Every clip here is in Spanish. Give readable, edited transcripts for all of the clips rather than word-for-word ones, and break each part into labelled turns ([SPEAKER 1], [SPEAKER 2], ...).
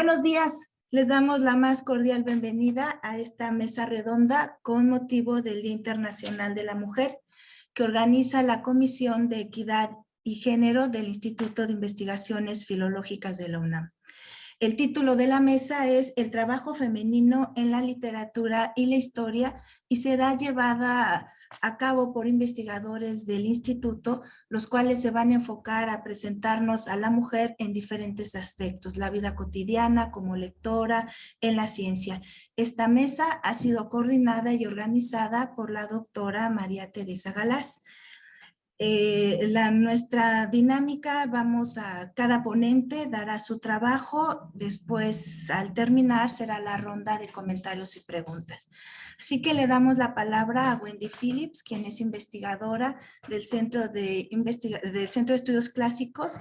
[SPEAKER 1] Buenos días, les damos la más cordial bienvenida a esta mesa redonda con motivo del Día Internacional de la Mujer que organiza la Comisión de Equidad y Género del Instituto de Investigaciones Filológicas de la UNAM. El título de la mesa es El trabajo femenino en la literatura y la historia y será llevada a cabo por investigadores del instituto, los cuales se van a enfocar a presentarnos a la mujer en diferentes aspectos, la vida cotidiana, como lectora, en la ciencia. Esta mesa ha sido coordinada y organizada por la doctora María Teresa Galás. Nuestra dinámica, cada ponente dará su trabajo, después al terminar será la ronda de comentarios y preguntas. Así que le damos la palabra a Wendy Phillips, quien es investigadora del Centro de Estudios Clásicos,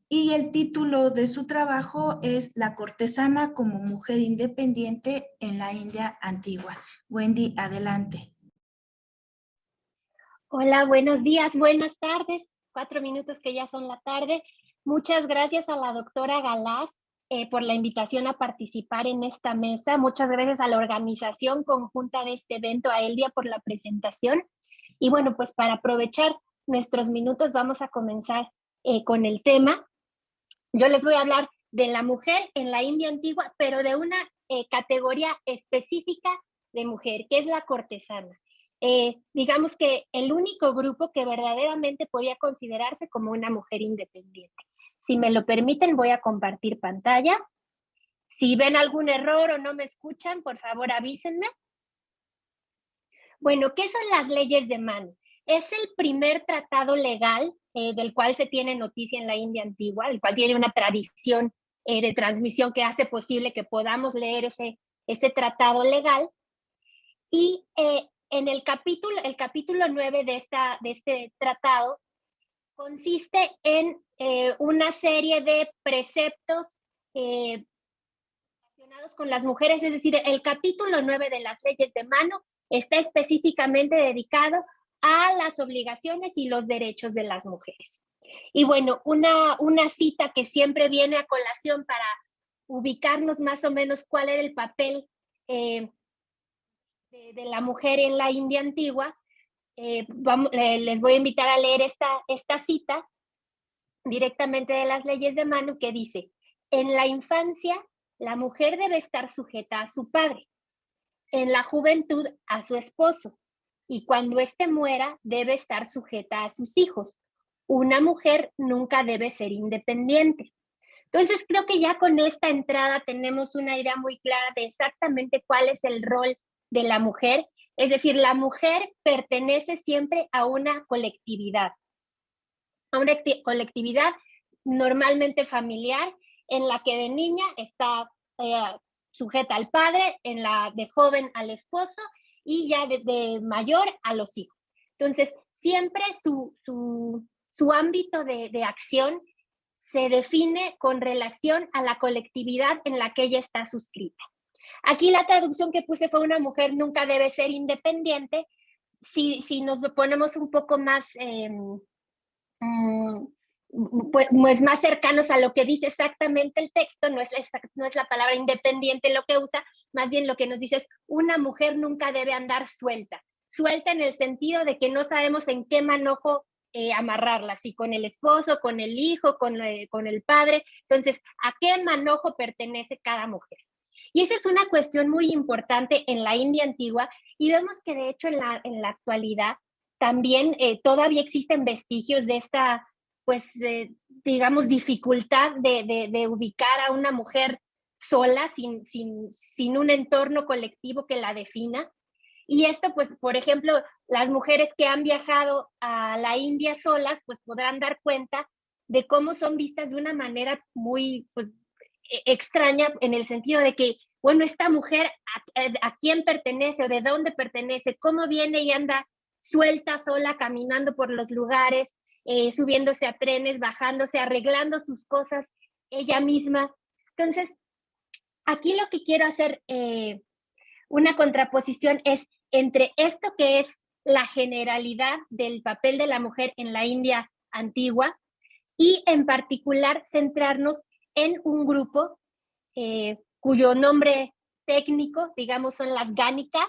[SPEAKER 1] y el título de su trabajo es La cortesana como mujer independiente en la India antigua. Wendy, adelante.
[SPEAKER 2] Hola, buenos días, buenas tardes, 4 minutos que ya son la tarde. Muchas gracias a la doctora Galás por la invitación a participar en esta mesa. Muchas gracias a la organización conjunta de este evento, a Elvia por la presentación. Y bueno, pues para aprovechar nuestros minutos vamos a comenzar con el tema. Yo les voy a hablar de la mujer en la India antigua, pero de una categoría específica de mujer, que es la cortesana. Digamos que el único grupo que verdaderamente podía considerarse como una mujer independiente. Si me lo permiten, voy a compartir pantalla. Si ven algún error o no me escuchan, por favor avísenme. Bueno, ¿qué son las leyes de Manu? Es el primer tratado legal del cual se tiene noticia en la India antigua, el cual tiene una tradición de transmisión que hace posible que podamos leer ese tratado legal. Y en el capítulo 9 de este tratado consiste en una serie de preceptos relacionados con las mujeres, es decir, el capítulo 9 de las leyes de Manu está específicamente dedicado a las obligaciones y los derechos de las mujeres. Y bueno, una cita que siempre viene a colación para ubicarnos más o menos cuál era el papel de la mujer en la India antigua, les voy a invitar a leer esta cita directamente de las leyes de Manu, que dice: en la infancia, la mujer debe estar sujeta a su padre, en la juventud a su esposo, y cuando éste muera, debe estar sujeta a sus hijos. Una mujer nunca debe ser independiente. Entonces, creo que ya con esta entrada tenemos una idea muy clara de exactamente cuál es el rol de la mujer. Es decir, la mujer pertenece siempre a una colectividad normalmente familiar, en la que de niña está sujeta al padre, en la de joven al esposo y ya de mayor a los hijos. Entonces, siempre su ámbito de acción se define con relación a la colectividad en la que ella está suscrita. Aquí la traducción que puse fue: una mujer nunca debe ser independiente. Si nos ponemos un poco más, pues más cercanos a lo que dice exactamente el texto, no es la palabra independiente lo que usa, más bien lo que nos dice es: una mujer nunca debe andar suelta en el sentido de que no sabemos en qué manojo amarrarla, si con el esposo, con el hijo, con el padre. Entonces, ¿a qué manojo pertenece cada mujer? Y esa es una cuestión muy importante en la India antigua, y vemos que de hecho en la actualidad también todavía existen vestigios de esta, pues, digamos, dificultad de ubicar a una mujer sola, sin un entorno colectivo que la defina. Y esto, pues, por ejemplo, las mujeres que han viajado a la India solas, pues podrán dar cuenta de cómo son vistas de una manera muy, pues, extraña, en el sentido de que, bueno, esta mujer, ¿a quién pertenece o de dónde pertenece? ¿Cómo viene y anda suelta, sola, caminando por los lugares, subiéndose a trenes, bajándose, arreglando sus cosas ella misma? Entonces, aquí lo que quiero hacer, una contraposición, es entre esto que es la generalidad del papel de la mujer en la India antigua y en particular centrarnos en un grupo cuyo nombre técnico, digamos, son las gánica.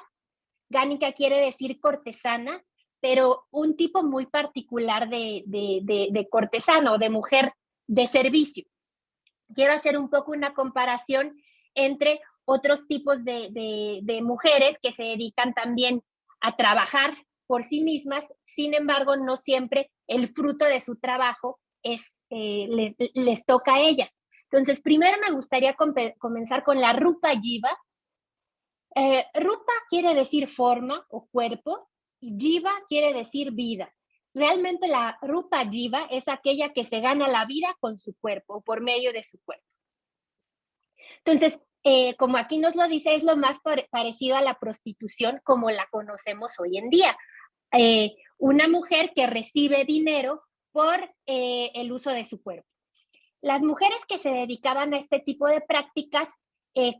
[SPEAKER 2] Gánica quiere decir cortesana, pero un tipo muy particular de cortesana o de mujer de servicio. Quiero hacer un poco una comparación entre otros tipos de mujeres que se dedican también a trabajar por sí mismas, sin embargo, no siempre el fruto de su trabajo les toca a ellas. Entonces, primero me gustaría comenzar con la rupa jiva. Rupa quiere decir forma o cuerpo y jiva quiere decir vida. Realmente la rupa jiva es aquella que se gana la vida con su cuerpo o por medio de su cuerpo. Entonces, como aquí nos lo dice, es lo más parecido a la prostitución como la conocemos hoy en día. Una mujer que recibe dinero por el uso de su cuerpo. Las mujeres que se dedicaban a este tipo de prácticas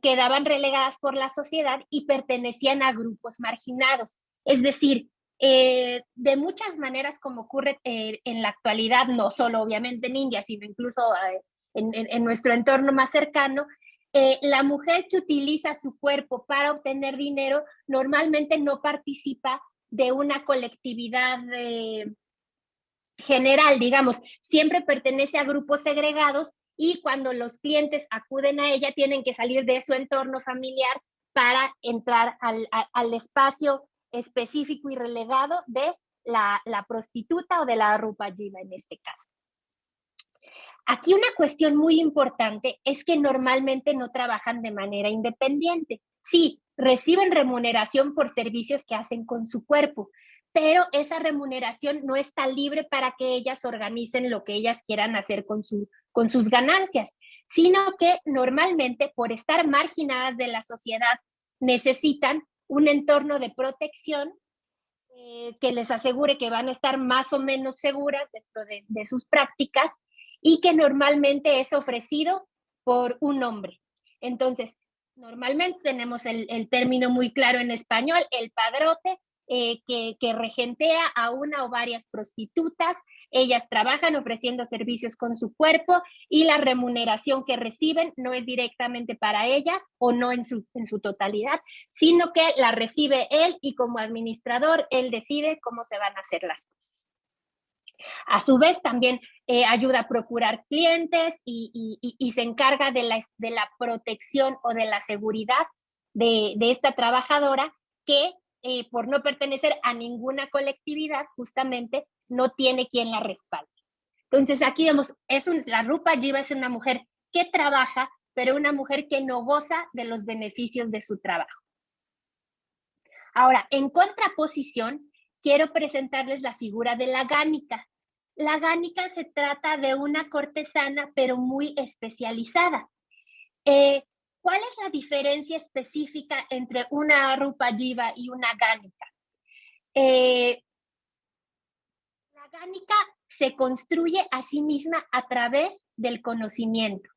[SPEAKER 2] quedaban relegadas por la sociedad y pertenecían a grupos marginados. Es decir, de muchas maneras como ocurre en la actualidad, no solo obviamente en India, sino incluso en nuestro entorno más cercano, la mujer que utiliza su cuerpo para obtener dinero normalmente no participa de una colectividad general, digamos, siempre pertenece a grupos segregados y cuando los clientes acuden a ella tienen que salir de su entorno familiar para entrar al espacio específico y relegado de la prostituta o de la rupa jiva en este caso. Aquí una cuestión muy importante es que normalmente no trabajan de manera independiente. Sí, reciben remuneración por servicios que hacen con su cuerpo, pero esa remuneración no está libre para que ellas organicen lo que ellas quieran hacer con sus ganancias, sino que normalmente por estar marginadas de la sociedad necesitan un entorno de protección que les asegure que van a estar más o menos seguras dentro de sus prácticas y que normalmente es ofrecido por un hombre. Entonces, normalmente tenemos el término muy claro en español, el padrote, que regentea a una o varias prostitutas. Ellas trabajan ofreciendo servicios con su cuerpo y la remuneración que reciben no es directamente para ellas o no en su totalidad, sino que la recibe él y como administrador él decide cómo se van a hacer las cosas. A su vez, también ayuda a procurar clientes y se encarga de la protección o de la seguridad de esta trabajadora que por no pertenecer a ninguna colectividad, justamente no tiene quien la respalde. Entonces aquí vemos, la rupa jiva es una mujer que trabaja, pero una mujer que no goza de los beneficios de su trabajo. Ahora, en contraposición, quiero presentarles la figura de la gánica. La gánica se trata de una cortesana, pero muy especializada. ¿Cuál es la diferencia específica entre una rupa jiva y una gánica? La gánica se construye a sí misma a través del conocimiento.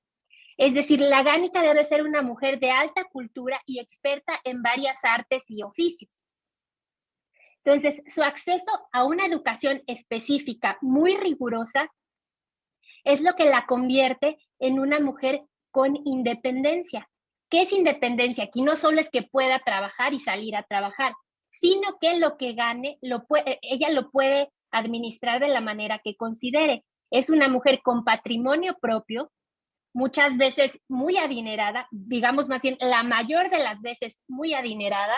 [SPEAKER 2] Es decir, la gánica debe ser una mujer de alta cultura y experta en varias artes y oficios. Entonces, su acceso a una educación específica muy rigurosa es lo que la convierte en una mujer con independencia. ¿Qué es independencia? Aquí no solo es que pueda trabajar y salir a trabajar, sino que lo que gane, ella lo puede administrar de la manera que considere. Es una mujer con patrimonio propio, muchas veces muy adinerada, digamos más bien la mayor de las veces muy adinerada,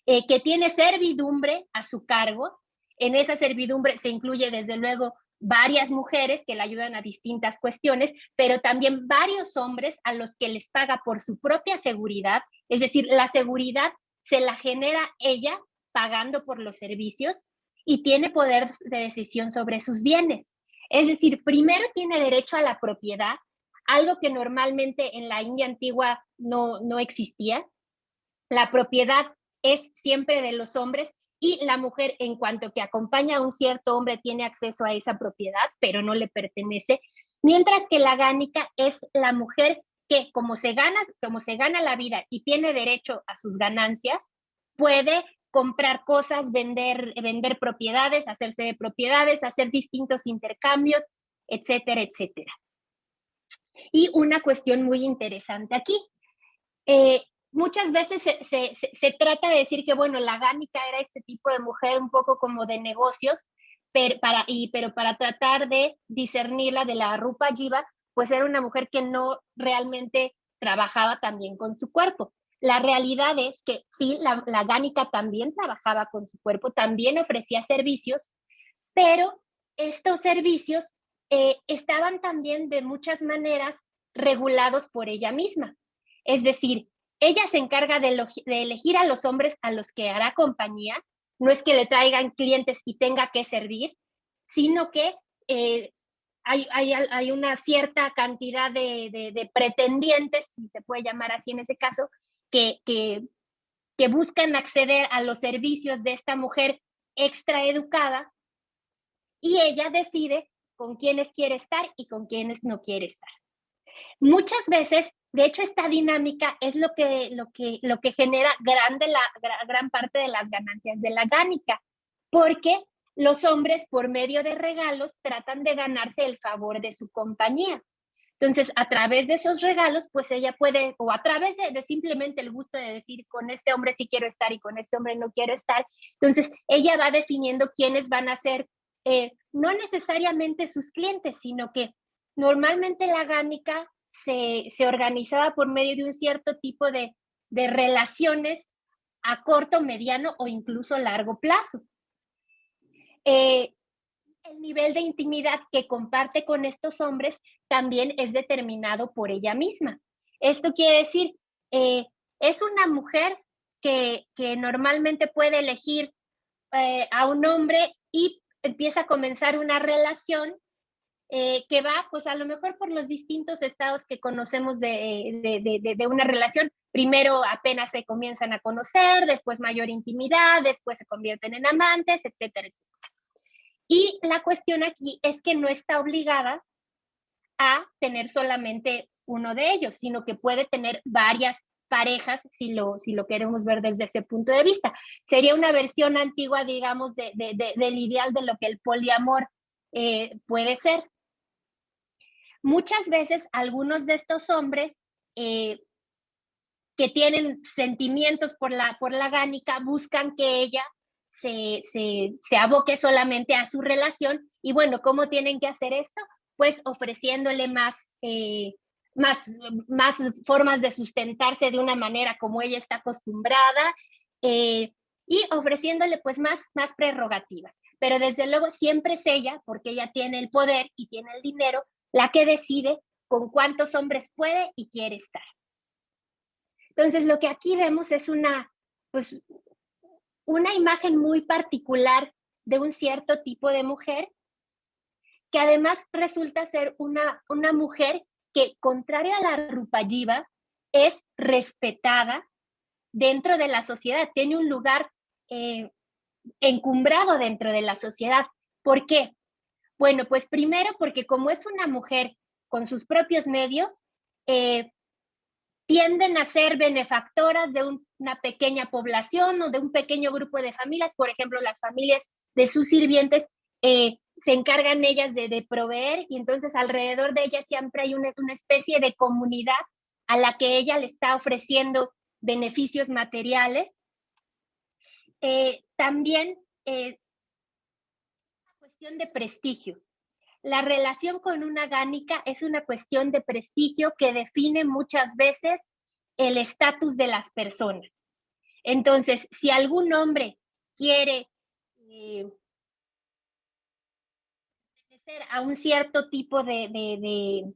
[SPEAKER 2] que tiene servidumbre a su cargo. En esa servidumbre se incluye desde luego varias mujeres que le ayudan a distintas cuestiones, pero también varios hombres a los que les paga por su propia seguridad, es decir, la seguridad se la genera ella pagando por los servicios y tiene poder de decisión sobre sus bienes. Es decir, primero tiene derecho a la propiedad, algo que normalmente en la India antigua no existía. La propiedad es siempre de los hombres y la mujer, en cuanto que acompaña a un cierto hombre, tiene acceso a esa propiedad, pero no le pertenece, mientras que la gánica es la mujer que, como se gana la vida y tiene derecho a sus ganancias, puede comprar cosas, vender propiedades, hacerse de propiedades, hacer distintos intercambios, etcétera, etcétera. Y una cuestión muy interesante aquí. Muchas veces se trata de decir que, bueno, la gánica era este tipo de mujer un poco como de negocios, pero para tratar de discernirla de la Rupa Jiva, pues era una mujer que no realmente trabajaba también con su cuerpo. La realidad es que sí, la gánica también trabajaba con su cuerpo, también ofrecía servicios, pero estos servicios estaban también de muchas maneras regulados por ella misma. Es decir, ella se encarga de elegir a los hombres a los que hará compañía, no es que le traigan clientes y tenga que servir, sino que hay una cierta cantidad de pretendientes, si se puede llamar así en ese caso, que buscan acceder a los servicios de esta mujer extraeducada, y ella decide con quiénes quiere estar y con quiénes no quiere estar. Muchas veces, de hecho, esta dinámica es lo que genera gran parte de las ganancias de la gánica, porque los hombres, por medio de regalos, tratan de ganarse el favor de su compañía. Entonces, a través de esos regalos, pues ella puede, o a través de simplemente el gusto de decir, con este hombre sí quiero estar y con este hombre no quiero estar, entonces ella va definiendo quiénes van a ser, no necesariamente sus clientes, sino que normalmente la gánica se organizaba por medio de un cierto tipo de relaciones a corto, mediano o incluso largo plazo. El nivel de intimidad que comparte con estos hombres también es determinado por ella misma. Esto quiere decir, es una mujer que normalmente puede elegir a un hombre y empieza a comenzar una relación que va, pues a lo mejor por los distintos estados que conocemos de una relación. Primero apenas se comienzan a conocer, después mayor intimidad, después se convierten en amantes, etcétera, etcétera. Y la cuestión aquí es que no está obligada a tener solamente uno de ellos, sino que puede tener varias parejas si lo queremos ver desde ese punto de vista. Sería una versión antigua, digamos, del ideal de lo que el poliamor puede ser. Muchas veces algunos de estos hombres que tienen sentimientos por la gánica buscan que ella se aboque solamente a su relación. Y bueno, ¿cómo tienen que hacer esto? Pues ofreciéndole más formas de sustentarse de una manera como ella está acostumbrada, y ofreciéndole pues más prerrogativas. Pero desde luego siempre es ella, porque ella tiene el poder y tiene el dinero, la que decide con cuántos hombres puede y quiere estar. Entonces, lo que aquí vemos es una imagen muy particular de un cierto tipo de mujer, que además resulta ser una mujer que, contrario a la Rupa Jiva, es respetada dentro de la sociedad, tiene un lugar encumbrado dentro de la sociedad. ¿Por qué? Bueno, pues primero porque como es una mujer con sus propios medios, tienden a ser benefactoras de una pequeña población o de un pequeño grupo de familias. Por ejemplo, las familias de sus sirvientes se encargan ellas de proveer, y entonces alrededor de ellas siempre hay una especie de comunidad a la que ella le está ofreciendo beneficios materiales. También una cuestión de prestigio. La relación con una gánica es una cuestión de prestigio que define muchas veces el estatus de las personas. Entonces, si algún hombre quiere pertenecer a un cierto tipo de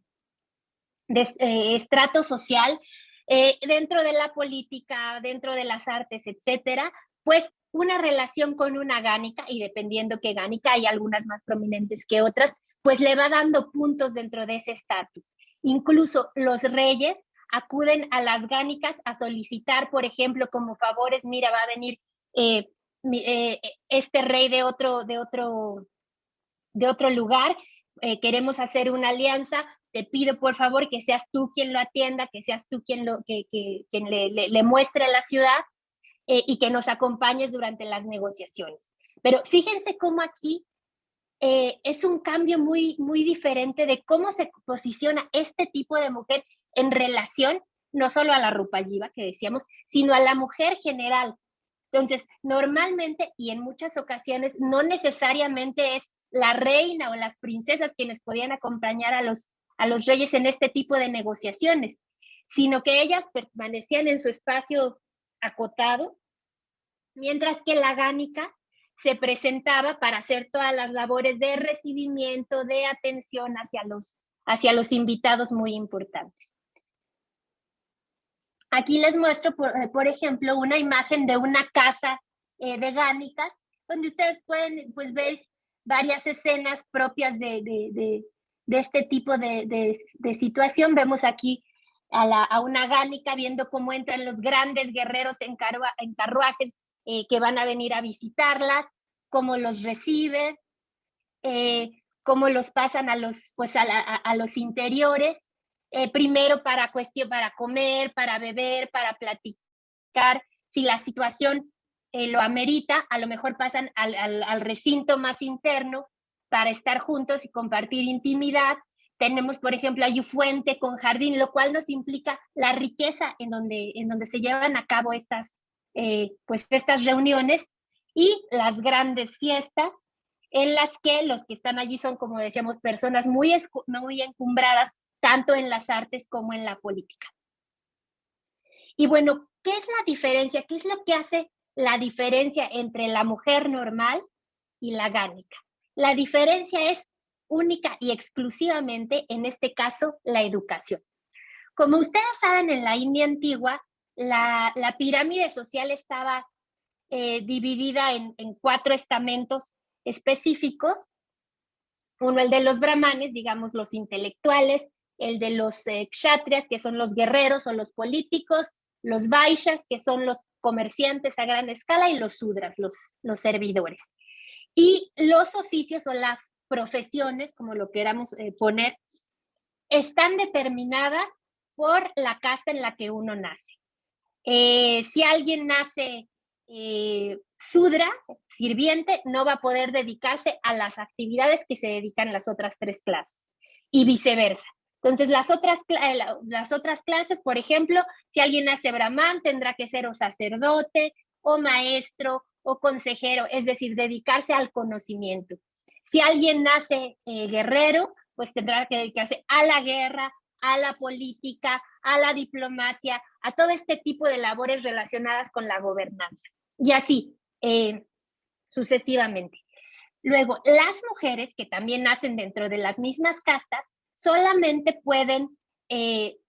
[SPEAKER 2] estrato social, dentro de la política, dentro de las artes, etcétera, pues una relación con una gánica, y dependiendo qué gánica, hay algunas más prominentes que otras, pues le va dando puntos dentro de ese estatus. Incluso los reyes acuden a las gánicas a solicitar, por ejemplo, como favores: mira, va a venir este rey de otro lugar, queremos hacer una alianza, te pido por favor que seas tú quien lo atienda, que seas tú quien le muestre la ciudad, y que nos acompañes durante las negociaciones. Pero fíjense cómo aquí es un cambio muy, muy diferente de cómo se posiciona este tipo de mujer en relación no solo a la Rupa Yiva que decíamos, sino a la mujer general. Entonces, normalmente y en muchas ocasiones no necesariamente es la reina o las princesas quienes podían acompañar a los reyes en este tipo de negociaciones, sino que ellas permanecían en su espacio acotado, mientras que la gánica se presentaba para hacer todas las labores de recibimiento, de atención hacia los invitados muy importantes. Aquí les muestro, por ejemplo, una imagen de una casa de gánicas, donde ustedes pueden pues, ver varias escenas propias de este tipo de situación. Vemos aquí a una gánica viendo cómo entran los grandes guerreros en carruajes que van a venir a visitarlas, cómo los recibe, cómo los pasan a los interiores. Primero para comer, para beber, para platicar. Si la situación lo amerita, a lo mejor pasan al recinto más interno para estar juntos y compartir intimidad. Tenemos, por ejemplo, hay fuente con jardín, lo cual nos implica la riqueza en donde se llevan a cabo estas reuniones y las grandes fiestas en las que los que están allí son, como decíamos, personas muy encumbradas tanto en las artes como en la política. Y bueno, ¿qué es la diferencia? ¿Qué es lo que hace la diferencia entre la mujer normal y la gánica? La diferencia es única y exclusivamente, en este caso, la educación. Como ustedes saben, en la India antigua, la pirámide social estaba dividida en 4 estamentos específicos. Uno, el de los brahmanes, digamos, los intelectuales, el de los kshatriyas, que son los guerreros o los políticos, los vaishyas, que son los comerciantes a gran escala, y los sudras, los servidores. Y los oficios o las profesiones, como lo queramos poner, están determinadas por la casta en la que uno nace. Si alguien nace sudra, sirviente, no va a poder dedicarse a las actividades que se dedican las otras 3 clases y viceversa. Entonces, las otras clases, por ejemplo, si alguien nace brahman, tendrá que ser o sacerdote, o maestro, o consejero, es decir, dedicarse al conocimiento. Si alguien nace guerrero, pues tendrá que dedicarse a la guerra, a la política, a la diplomacia, a todo este tipo de labores relacionadas con la gobernanza. Y así, sucesivamente. Luego, las mujeres que también nacen dentro de las mismas castas solamente pueden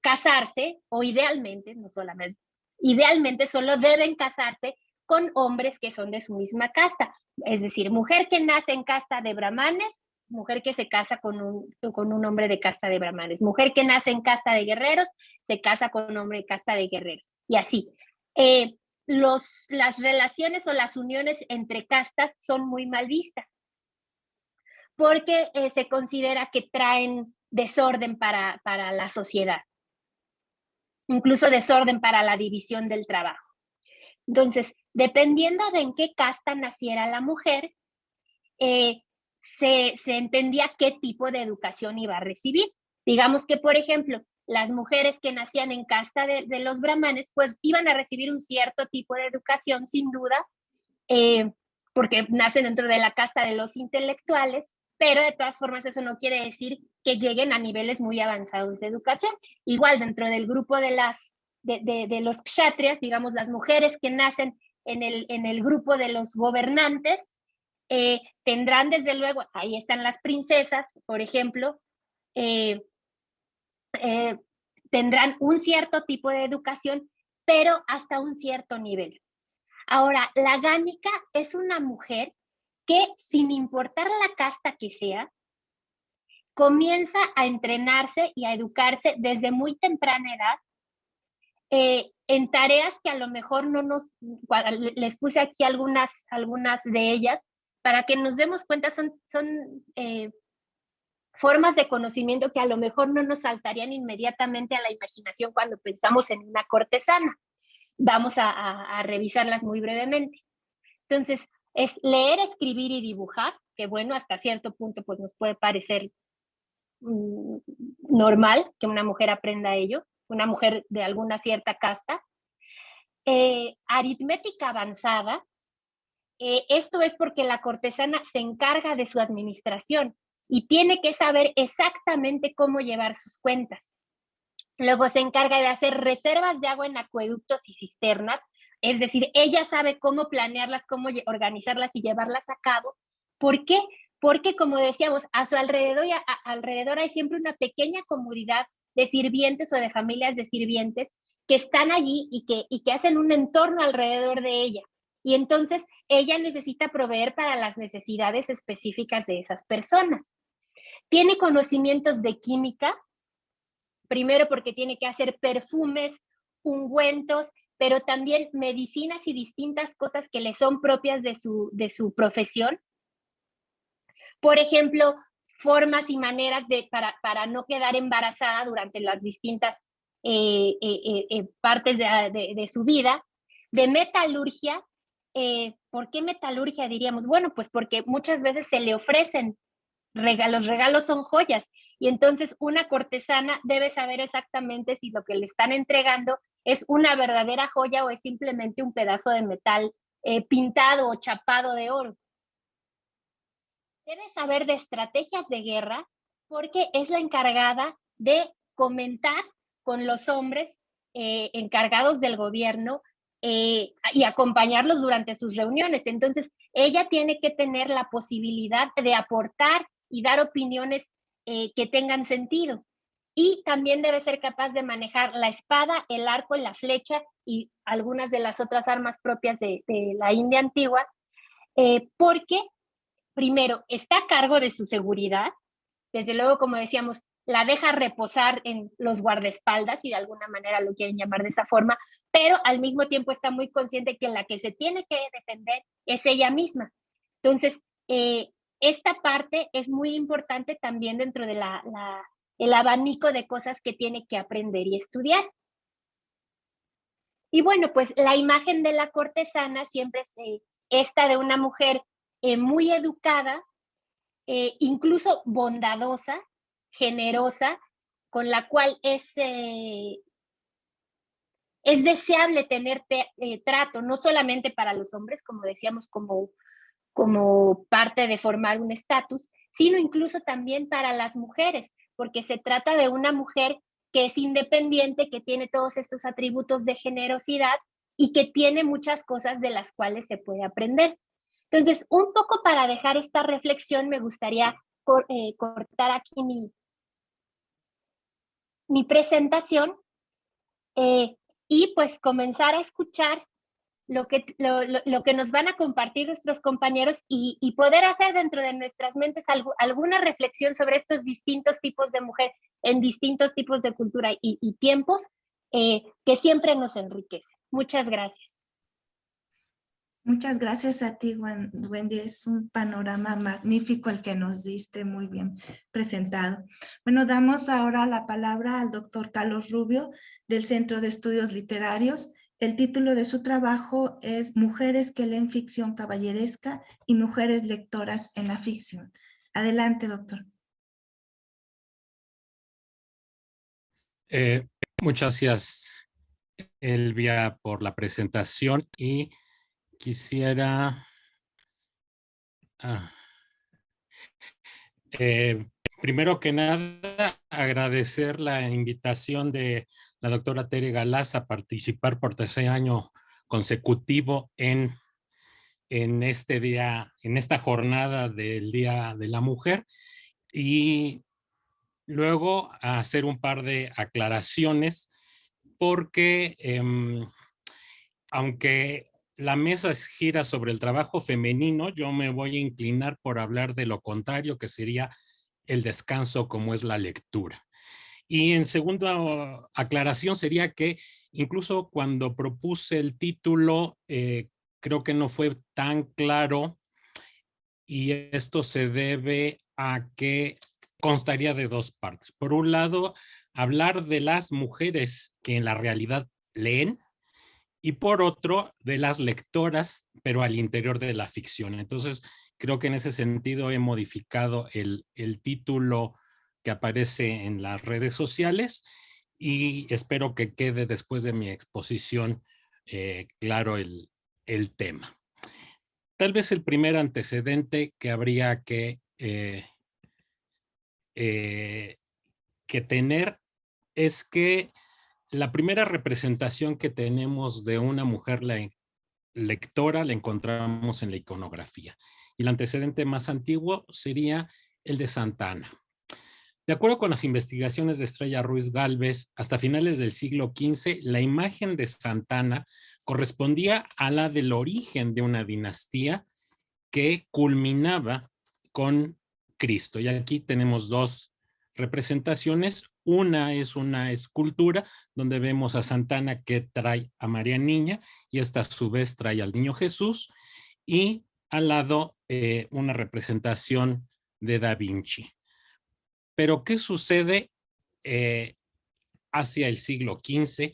[SPEAKER 2] casarse, o idealmente, no solamente, idealmente solo deben casarse con hombres que son de su misma casta. Es decir, mujer que nace en casta de brahmanes, mujer que se casa con un hombre de casta de brahmanes. Mujer que nace en casta de guerreros, se casa con un hombre de casta de guerreros. Y así. Las relaciones o las uniones entre castas son muy mal vistas, porque se considera que traen desorden para la sociedad, incluso desorden para la división del trabajo. Entonces, dependiendo de en qué casta naciera la mujer, se entendía qué tipo de educación iba a recibir. Digamos que, por ejemplo, las mujeres que nacían en casta de los brahmanes, pues iban a recibir un cierto tipo de educación, sin duda, porque nacen dentro de la casta de los intelectuales, pero de todas formas eso no quiere decir que lleguen a niveles muy avanzados de educación. Igual dentro del grupo de los kshatriyas, digamos, las mujeres que nacen en el grupo de los gobernantes, tendrán desde luego, ahí están las princesas, por ejemplo, tendrán un cierto tipo de educación, pero hasta un cierto nivel. Ahora, la gánica es una mujer que, sin importar la casta que sea, comienza a entrenarse y a educarse desde muy temprana edad en tareas que a lo mejor les puse aquí algunas de ellas para que nos demos cuenta, son formas de conocimiento que a lo mejor no nos saltarían inmediatamente a la imaginación cuando pensamos en una cortesana. Vamos a revisarlas muy brevemente. Entonces, es leer, escribir y dibujar, que bueno, hasta cierto punto pues nos puede parecer normal que una mujer aprenda ello, una mujer de alguna cierta casta. Aritmética avanzada, esto es porque la cortesana se encarga de su administración y tiene que saber exactamente cómo llevar sus cuentas. Luego se encarga de hacer reservas de agua en acueductos y cisternas, es decir, ella sabe cómo planearlas, cómo organizarlas y llevarlas a cabo. ¿Por qué? Porque, como decíamos, a su alrededor, alrededor hay siempre una pequeña comunidad de sirvientes o de familias de sirvientes que están allí y que hacen un entorno alrededor de ella. Y entonces ella necesita proveer para las necesidades específicas de esas personas. Tiene conocimientos de química, primero porque tiene que hacer perfumes, ungüentos, pero también medicinas y distintas cosas que le son propias de su profesión. Por ejemplo, formas y maneras para no quedar embarazada durante las distintas partes de su vida. De metalurgia, ¿por qué metalurgia diríamos? Bueno, pues porque muchas veces se le ofrecen regalos, regalos son joyas, y entonces una cortesana debe saber exactamente si lo que le están entregando es una verdadera joya o es simplemente un pedazo de metal pintado o chapado de oro. Debe saber de estrategias de guerra porque es la encargada de comentar con los hombres encargados del gobierno y acompañarlos durante sus reuniones. Entonces, ella tiene que tener la posibilidad de aportar y dar opiniones que tengan sentido. Y también debe ser capaz de manejar la espada, el arco, la flecha y algunas de las otras armas propias de la India antigua, porque primero está a cargo de su seguridad. Desde luego, como decíamos, la deja reposar en los guardaespaldas, y de alguna manera lo quieren llamar de esa forma, pero al mismo tiempo está muy consciente que la que se tiene que defender es ella misma. Entonces, esta parte es muy importante también dentro de el abanico de cosas que tiene que aprender y estudiar. Y bueno, pues la imagen de la cortesana siempre es esta de una mujer muy educada, incluso bondadosa, generosa, con la cual es deseable tener trato, no solamente para los hombres, como decíamos, como parte de formar un estatus, sino incluso también para las mujeres, porque se trata de una mujer que es independiente, que tiene todos estos atributos de generosidad y que tiene muchas cosas de las cuales se puede aprender. Entonces, un poco para dejar esta reflexión, me gustaría cortar aquí mi presentación y pues comenzar a escuchar lo que nos van a compartir nuestros compañeros y poder hacer dentro de nuestras mentes alguna reflexión sobre estos distintos tipos de mujer en distintos tipos de cultura y tiempos que siempre nos enriquece. Muchas gracias.
[SPEAKER 1] Muchas gracias a ti, Wendy. Es un panorama magnífico el que nos diste, muy bien presentado. Bueno, damos ahora la palabra al doctor Carlos Rubio del Centro de Estudios Literarios. El título de su trabajo es Mujeres que leen ficción caballeresca y mujeres lectoras en la ficción. Adelante, doctor.
[SPEAKER 3] Muchas gracias, Elvia, por la presentación, y quisiera primero que nada agradecer la invitación de la doctora Tere Galaz a participar por tercer año consecutivo en este día, en esta jornada del Día de la Mujer, y luego a hacer un par de aclaraciones porque aunque la mesa gira sobre el trabajo femenino, yo me voy a inclinar por hablar de lo contrario, que sería el descanso como es la lectura. Y en segunda aclaración sería que incluso cuando propuse el título, creo que no fue tan claro, y esto se debe a que constaría de dos partes. Por un lado, hablar de las mujeres que en la realidad leen, y por otro, de las lectoras, pero al interior de la ficción. Entonces, Creo que en ese sentido he modificado el título que aparece en las redes sociales y espero que quede después de mi exposición claro el tema. Tal vez el primer antecedente que habría que tener es que la primera representación que tenemos de una mujer lectora la encontramos en la iconografía. Y el antecedente más antiguo sería el de Santa Ana. De acuerdo con las investigaciones de Estrella Ruiz Gálvez, hasta finales del siglo XV, la imagen de Santa Ana correspondía a la del origen de una dinastía que culminaba con Cristo. Y aquí tenemos dos representaciones. Una es una escultura donde vemos a Santa Ana que trae a María Niña y esta a su vez trae al niño Jesús, y al lado una representación de Da Vinci. Pero ¿qué sucede hacia el siglo XV?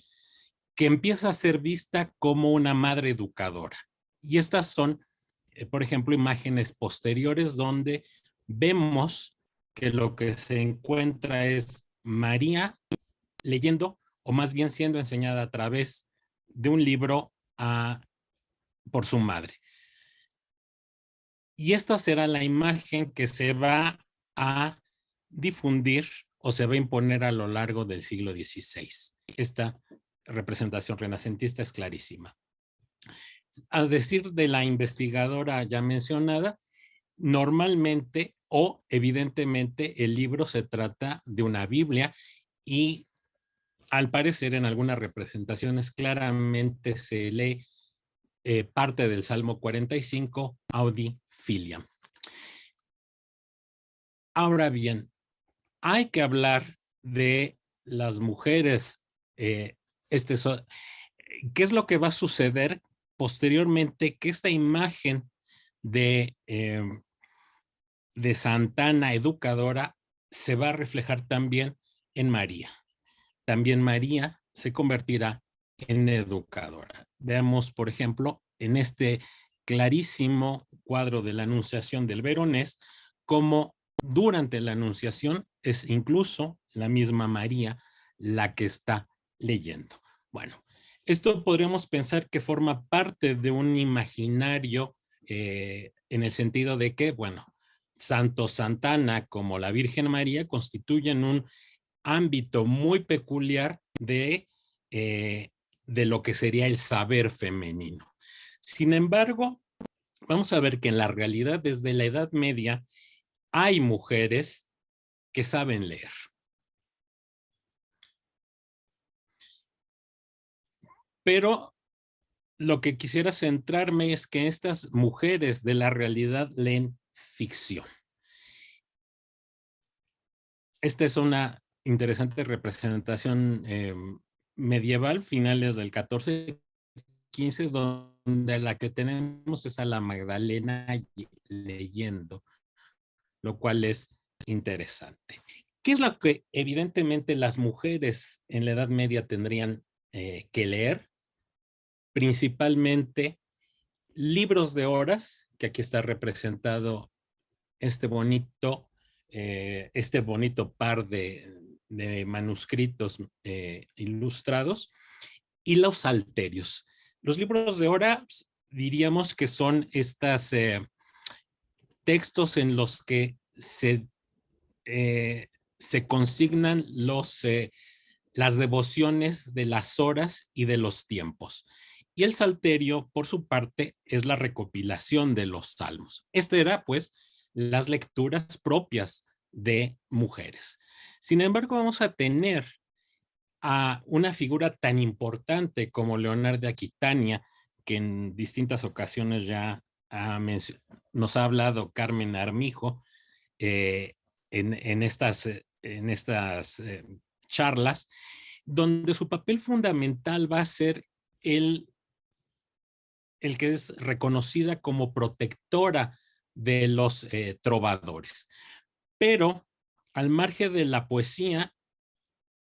[SPEAKER 3] Que empieza a ser vista como una madre educadora. Y estas son, por ejemplo, imágenes posteriores donde vemos que lo que se encuentra es María leyendo, o más bien siendo enseñada a través de un libro por su madre. Y esta será la imagen que se va a difundir o se va a imponer a lo largo del siglo XVI. Esta representación renacentista es clarísima. A decir de la investigadora ya mencionada, normalmente o evidentemente el libro se trata de una Biblia y al parecer en algunas representaciones claramente se lee parte del Salmo 45, Audi Filiam. Ahora bien, hay que hablar de las mujeres. ¿Qué es lo que va a suceder posteriormente? Que esta imagen de Santa Ana educadora se va a reflejar también en María. También María se convertirá en educadora. Veamos, por ejemplo, en este clarísimo cuadro de la Anunciación del Veronés, cómo durante la Anunciación es incluso la misma María la que está leyendo. Bueno, esto podríamos pensar que forma parte de un imaginario en el sentido de que, bueno, tanto Santa Ana como la Virgen María constituyen un ámbito muy peculiar de lo que sería el saber femenino. Sin embargo, vamos a ver que en la realidad, desde la Edad Media, hay mujeres que saben leer. Pero lo que quisiera centrarme es que estas mujeres de la realidad leen ficción. Esta es una interesante representación medieval, finales del 14-15, donde la que tenemos es a la Magdalena leyendo, lo cual es interesante. ¿Qué es lo que evidentemente las mujeres en la Edad Media tendrían que leer? Principalmente libros de horas, que aquí está representado este bonito par de manuscritos ilustrados, y los salterios. Los libros de horas diríamos que son estos textos en los que se consignan las devociones de las horas y de los tiempos. Y el salterio, por su parte, es la recopilación de los salmos. Este era, pues, las lecturas propias de mujeres. Sin embargo, vamos a tener a una figura tan importante como Leonor de Aquitania, que en distintas ocasiones ya nos ha hablado Carmen Armijo en estas charlas, donde su papel fundamental va a ser el que es reconocida como protectora de los trovadores. Pero al margen de la poesía,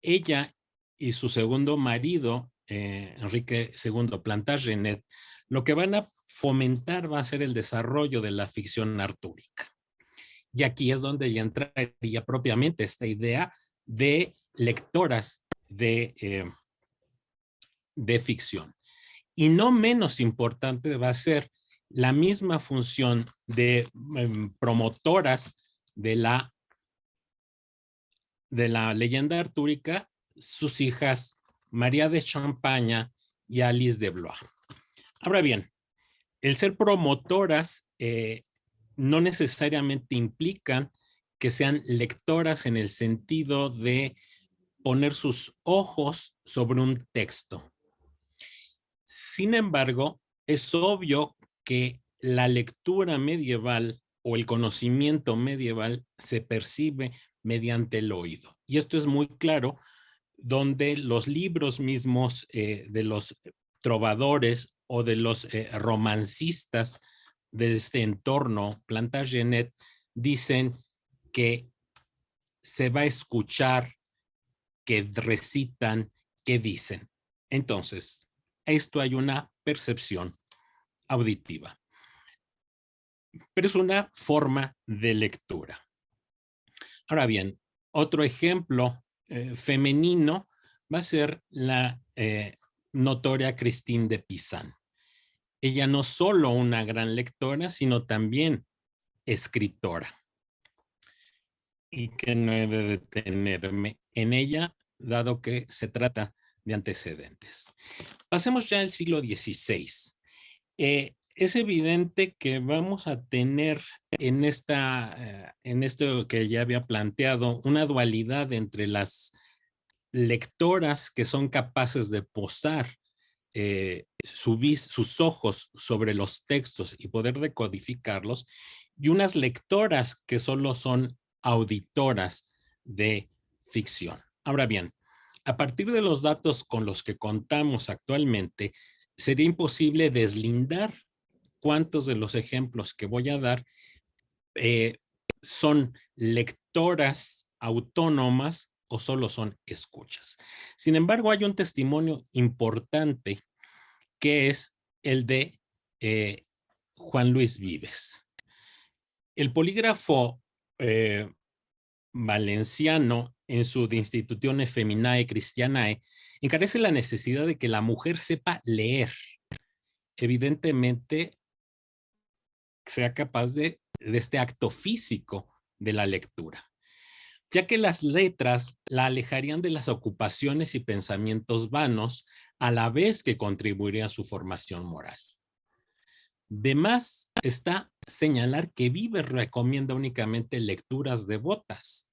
[SPEAKER 3] ella y su segundo marido, Enrique II Plantagenet, lo que van a fomentar va a ser el desarrollo de la ficción artúrica. Y aquí es donde ya entraría propiamente esta idea de lectoras de ficción. Y no menos importante va a ser la misma función de promotoras de la leyenda artúrica, sus hijas María de Champaña y Alice de Blois. Ahora bien, el ser promotoras no necesariamente implican que sean lectoras en el sentido de poner sus ojos sobre un texto. Sin embargo, es obvio que la lectura medieval o el conocimiento medieval se percibe mediante el oído. Y esto es muy claro, donde los libros mismos de los trovadores o de los romancistas de este entorno Plantagenet dicen que se va a escuchar, que recitan, que dicen. Entonces, esto hay una percepción auditiva, pero es una forma de lectura. Ahora bien, otro ejemplo femenino va a ser la notoria Christine de Pizan. Ella no solo una gran lectora, sino también escritora. Y que no he de detenerme en ella, dado que se trata de antecedentes. Pasemos ya al siglo XVI. Es evidente que vamos a tener en esto que ya había planteado, una dualidad entre las lectoras que son capaces de posar sus ojos sobre los textos y poder decodificarlos, y unas lectoras que solo son auditoras de ficción. Ahora bien, a partir de los datos con los que contamos actualmente, sería imposible deslindar cuántos de los ejemplos que voy a dar son lectoras autónomas o solo son escuchas. Sin embargo, hay un testimonio importante que es el de Juan Luis Vives. El polígrafo valenciano, en su De Institutione Feminae Christianae, encarece la necesidad de que la mujer sepa leer. Evidentemente, sea capaz de este acto físico de la lectura, ya que las letras la alejarían de las ocupaciones y pensamientos vanos, a la vez que contribuiría a su formación moral. De más está señalar que Vives recomienda únicamente lecturas devotas,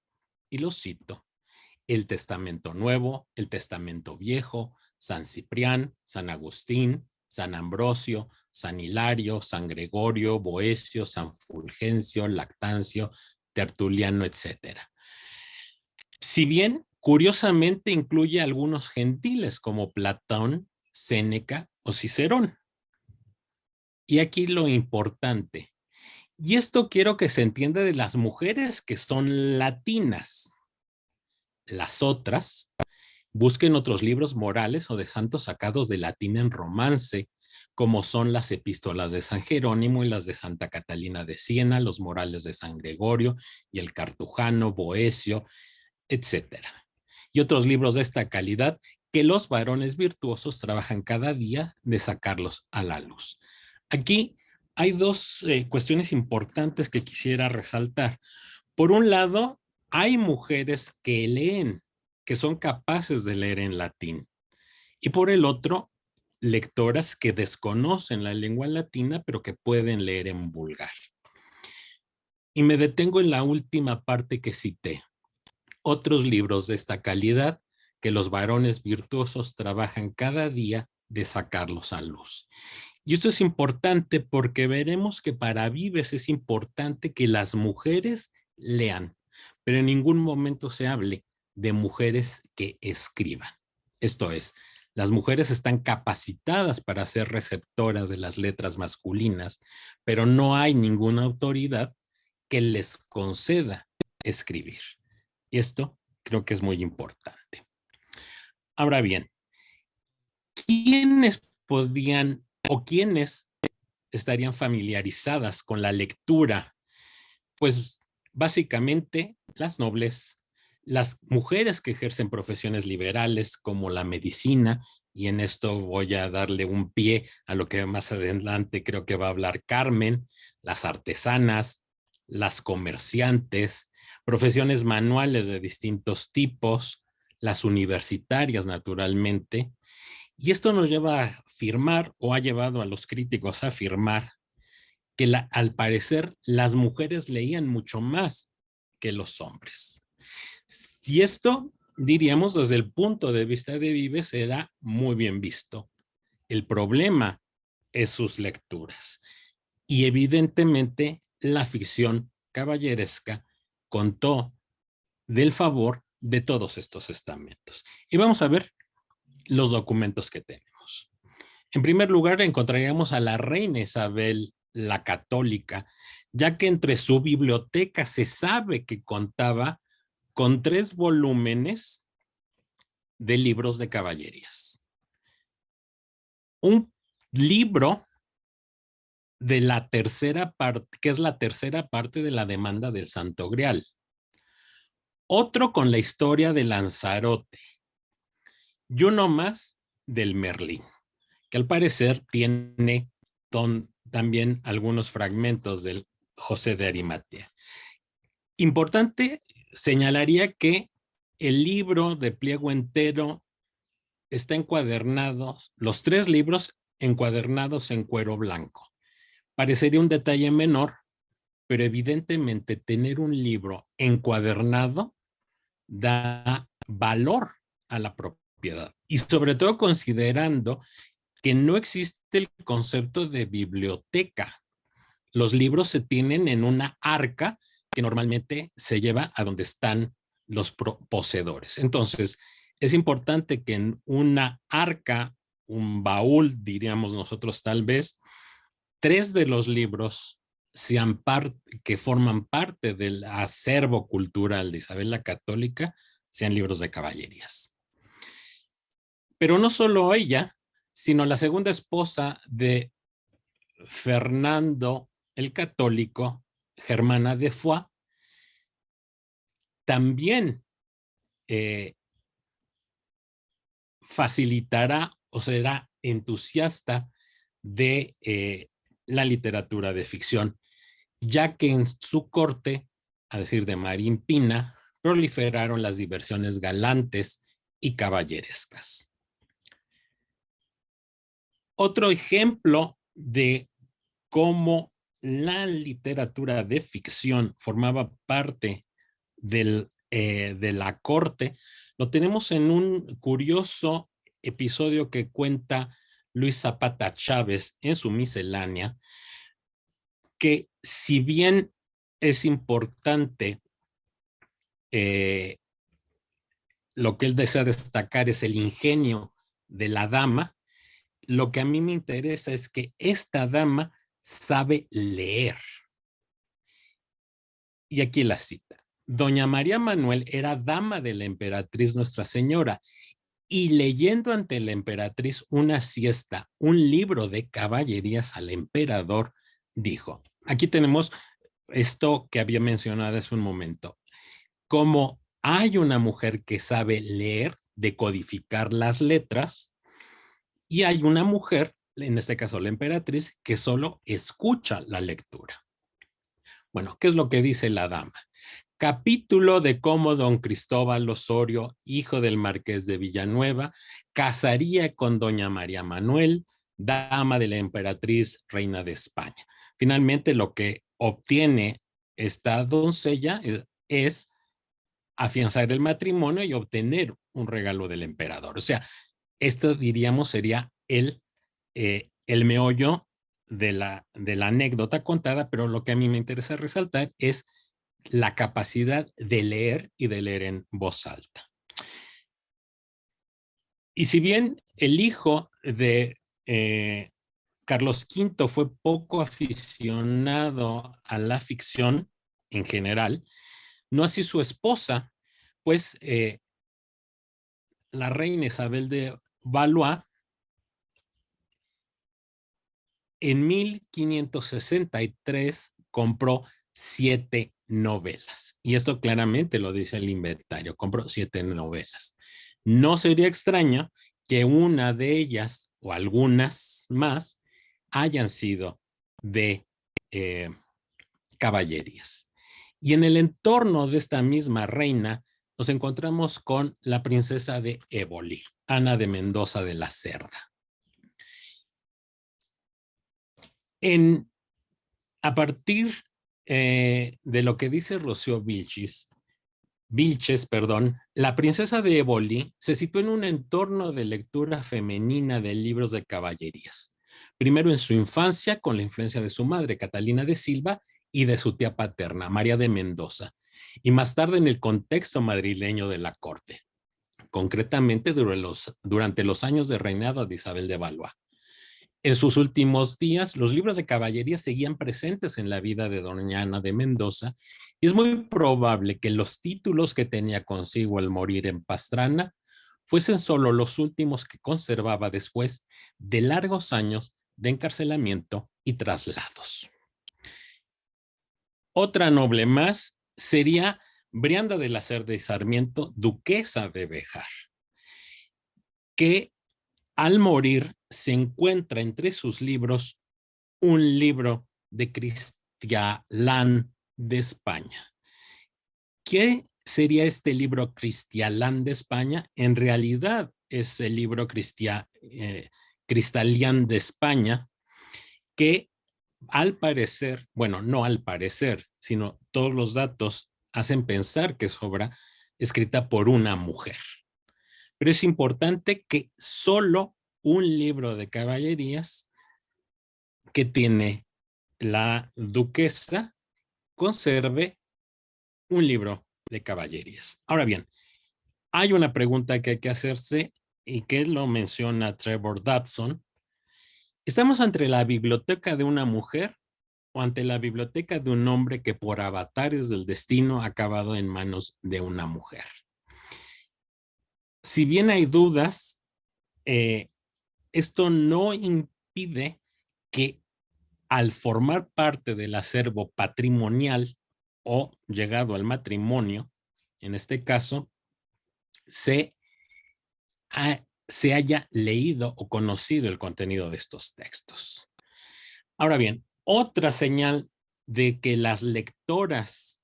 [SPEAKER 3] y lo cito: el Testamento Nuevo, el Testamento Viejo, San Ciprián, San Agustín, San Ambrosio, San Hilario, San Gregorio, Boecio, San Fulgencio, Lactancio, Tertuliano, etc. Si bien, curiosamente, incluye algunos gentiles como Platón, Séneca o Cicerón. Y aquí lo importante, y esto quiero que se entienda de las mujeres que son latinas. Las otras, busquen otros libros morales o de santos sacados de latín en romance, como son las epístolas de San Jerónimo y las de Santa Catalina de Siena, los morales de San Gregorio y el Cartujano, Boecio, etc. Y otros libros de esta calidad que los varones virtuosos trabajan cada día de sacarlos a la luz. Aquí hay dos cuestiones importantes que quisiera resaltar. Por un lado, hay mujeres que leen, que son capaces de leer en latín. Y por el otro, lectoras que desconocen la lengua latina, pero que pueden leer en vulgar. Y me detengo en la última parte que cité. Otros libros de esta calidad que los varones virtuosos trabajan cada día de sacarlos a luz. Y esto es importante porque veremos que para Vives es importante que las mujeres lean, pero en ningún momento se hable de mujeres que escriban. Esto es, las mujeres están capacitadas para ser receptoras de las letras masculinas, pero no hay ninguna autoridad que les conceda escribir. Y esto creo que es muy importante. Ahora bien, ¿quiénes podían o quiénes estarían familiarizadas con la lectura? Pues básicamente las nobles, las mujeres que ejercen profesiones liberales como la medicina, y en esto voy a darle un pie a lo que más adelante creo que va a hablar Carmen, las artesanas, las comerciantes, profesiones manuales de distintos tipos, las universitarias naturalmente, y esto nos lleva a afirmar, o ha llevado a los críticos a afirmar, que al parecer las mujeres leían mucho más que los hombres. Y esto, diríamos, desde el punto de vista de Vives, era muy bien visto. El problema es sus lecturas. Y evidentemente la ficción caballeresca contó del favor de todos estos estamentos. Y vamos a ver los documentos que tenemos. En primer lugar, encontraríamos a la reina Isabel la Católica, ya que entre su biblioteca se sabe que contaba con 3 volúmenes de libros de caballerías. Un libro de la tercera parte, que es la tercera parte de la demanda del Santo Grial. Otro con la historia de Lanzarote. Y uno más del Merlín, que al parecer tiene también algunos fragmentos del José de Arimatea. Importante, señalaría que el libro de pliego entero está encuadernado, los 3 libros encuadernados en cuero blanco. Parecería un detalle menor, pero evidentemente tener un libro encuadernado da valor a la propiedad. Y sobre todo considerando que no existe el concepto de biblioteca. Los libros se tienen en una arca que normalmente se lleva a donde están los poseedores. Entonces, es importante que en una arca, un baúl, diríamos nosotros tal vez, 3 de los libros que forman parte del acervo cultural de Isabel la Católica sean libros de caballerías. Pero no solo ella, sino la segunda esposa de Fernando el Católico, Germana de Foix, también facilitará o será entusiasta de la literatura de ficción, ya que en su corte, a decir de Marín Pina, proliferaron las diversiones galantes y caballerescas. Otro ejemplo de cómo la literatura de ficción formaba parte de la corte, lo tenemos en un curioso episodio que cuenta Luis Zapata Chávez en su miscelánea, que si bien es importante, lo que él desea destacar es el ingenio de la dama, lo que a mí me interesa es que esta dama sabe leer. Y aquí la cita. Doña María Manuel era dama de la emperatriz Nuestra Señora y leyendo ante la emperatriz una siesta, un libro de caballerías al emperador, dijo, aquí tenemos esto que había mencionado hace un momento, como hay una mujer que sabe leer, decodificar las letras, y hay una mujer, en este caso la emperatriz, que solo escucha la lectura. Bueno, ¿qué es lo que dice la dama? Capítulo de cómo don Cristóbal Osorio, hijo del marqués de Villanueva, casaría con doña María Manuel, dama de la emperatriz reina de España. Finalmente, lo que obtiene esta doncella es afianzar el matrimonio y obtener un regalo del emperador. O sea, esto diríamos sería el meollo de la anécdota contada, pero lo que a mí me interesa resaltar es la capacidad de leer y de leer en voz alta. Y si bien el hijo de Carlos V fue poco aficionado a la ficción en general, no así su esposa, pues la reina Isabel de Valois en 1563 compró 7 novelas. Y esto claramente lo dice el inventario, compró 7 novelas. No sería extraño que una de ellas o algunas más hayan sido de caballerías. Y en el entorno de esta misma reina nos encontramos con la princesa de Éboli, Ana de Mendoza de la Cerda. A partir de lo que dice Rocío Vilches, la princesa de Éboli se situó en un entorno de lectura femenina de libros de caballerías. Primero en su infancia, con la influencia de su madre, Catalina de Silva, y de su tía paterna, María de Mendoza, y más tarde en el contexto madrileño de la corte, concretamente durante los años de reinado de Isabel de Valois. En sus últimos días, los libros de caballería seguían presentes en la vida de doña Ana de Mendoza, y es muy probable que los títulos que tenía consigo al morir en Pastrana fuesen solo los últimos que conservaba después de largos años de encarcelamiento y traslados. Otra noble más sería Brianda de la Cerda y Sarmiento, duquesa de Béjar, que al morir se encuentra entre sus libros un libro de Cristialán de España. ¿Qué sería este libro Cristialán de España? En realidad es el libro Cristalián de España, que al parecer, bueno, no al parecer, sino todos los datos hacen pensar que es obra escrita por una mujer. Pero es importante que solo un libro de caballerías que tiene la duquesa conserve un libro de caballerías. Ahora bien, hay una pregunta que hay que hacerse y que lo menciona Trevor Dodson. ¿Estamos ante la biblioteca de una mujer o ante la biblioteca de un hombre que por avatares del destino ha acabado en manos de una mujer? Si bien hay dudas, esto no impide que al formar parte del acervo patrimonial o llegado al matrimonio, en este caso, se haya leído o conocido el contenido de estos textos. Ahora bien, otra señal de que las lectoras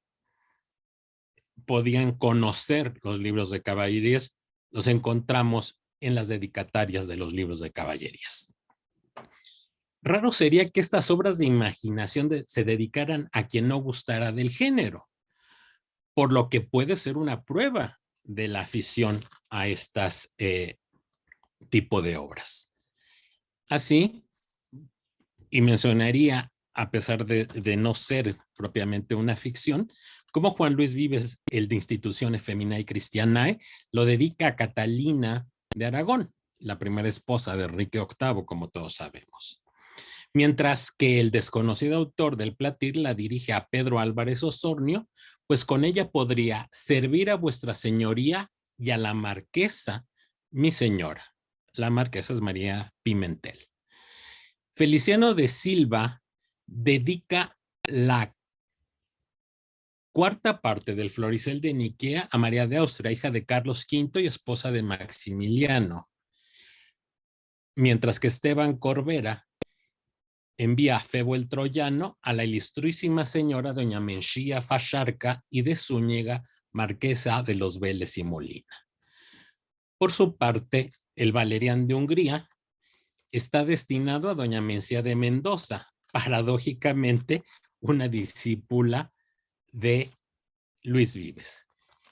[SPEAKER 3] podían conocer los libros de caballerías los encontramos en las dedicatarias de los libros de caballerías. Raro sería que estas obras de imaginación se dedicaran a quien no gustara del género, por lo que puede ser una prueba de la afición a estas tipo de obras. Así, y mencionaría, a pesar de no ser propiamente una ficción, como Juan Luis Vives, el de Instituciones Feminae Christianae, lo dedica a Catalina de Aragón, la primera esposa de Enrique VIII, como todos sabemos. Mientras que el desconocido autor del Platir la dirige a Pedro Álvarez Osornio, pues con ella podría servir a vuestra señoría y a la marquesa, mi señora. La marquesa es María Pimentel. Feliciano de Silva dedica la cuarta parte del Floricel de Niquea a María de Austria, hija de Carlos V y esposa de Maximiliano. Mientras que Esteban Corbera envía a Febo el Troyano a la ilustrísima señora doña Menchía Facharca y de Zúñiga, marquesa de los Vélez y Molina. Por su parte, el Valerián de Hungría está destinado a doña Mencía de Mendoza, paradójicamente una discípula de Luis Vives.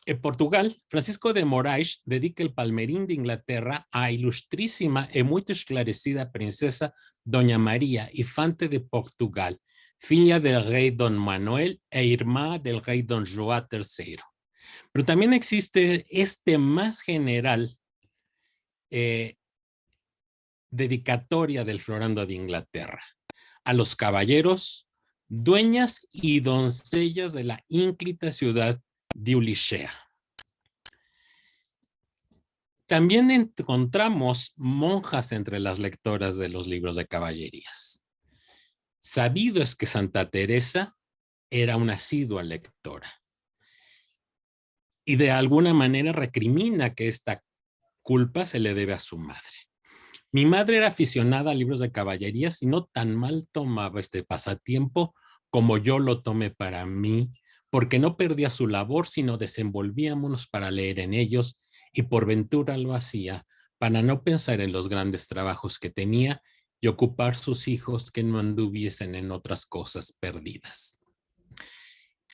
[SPEAKER 3] En Portugal, Francisco de Moraes dedica el Palmerín de Inglaterra a ilustrísima y muy esclarecida princesa doña María, infante de Portugal, filla del rey don Manuel e hermana del rey don João III. Pero también existe este más general dedicatoria del Florando de Inglaterra a los caballeros, dueñas y doncellas de la ínclita ciudad de Ulicea. También encontramos monjas entre las lectoras de los libros de caballerías. Sabido es que Santa Teresa era una asidua lectora y de alguna manera recrimina que esta culpa se le debe a su madre. Mi madre era aficionada a libros de caballerías y no tan mal tomaba este pasatiempo como yo lo tomé para mí, porque no perdía su labor, sino desenvolvíamos para leer en ellos y por ventura lo hacía para no pensar en los grandes trabajos que tenía y ocupar sus hijos que no anduviesen en otras cosas perdidas.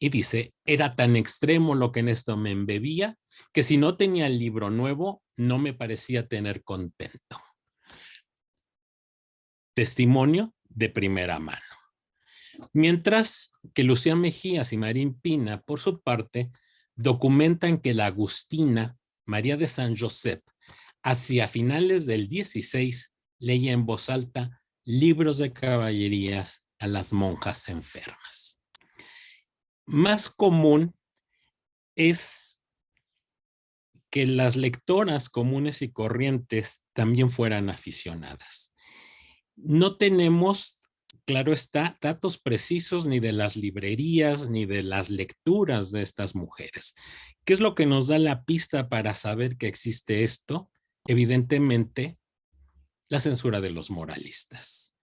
[SPEAKER 3] Y dice, era tan extremo lo que en esto me embebía, que si no tenía el libro nuevo, no me parecía tener contento. Testimonio de primera mano. Mientras que Lucía Mejías y Marín Pina, por su parte, documentan que la agustina María de San Josep, hacia finales del 16, leía en voz alta libros de caballerías a las monjas enfermas. Más común es que las lectoras comunes y corrientes también fueran aficionadas. No tenemos, claro está, datos precisos ni de las librerías ni de las lecturas de estas mujeres. ¿Qué es lo que nos da la pista para saber que existe esto? Evidentemente, la censura de los moralistas.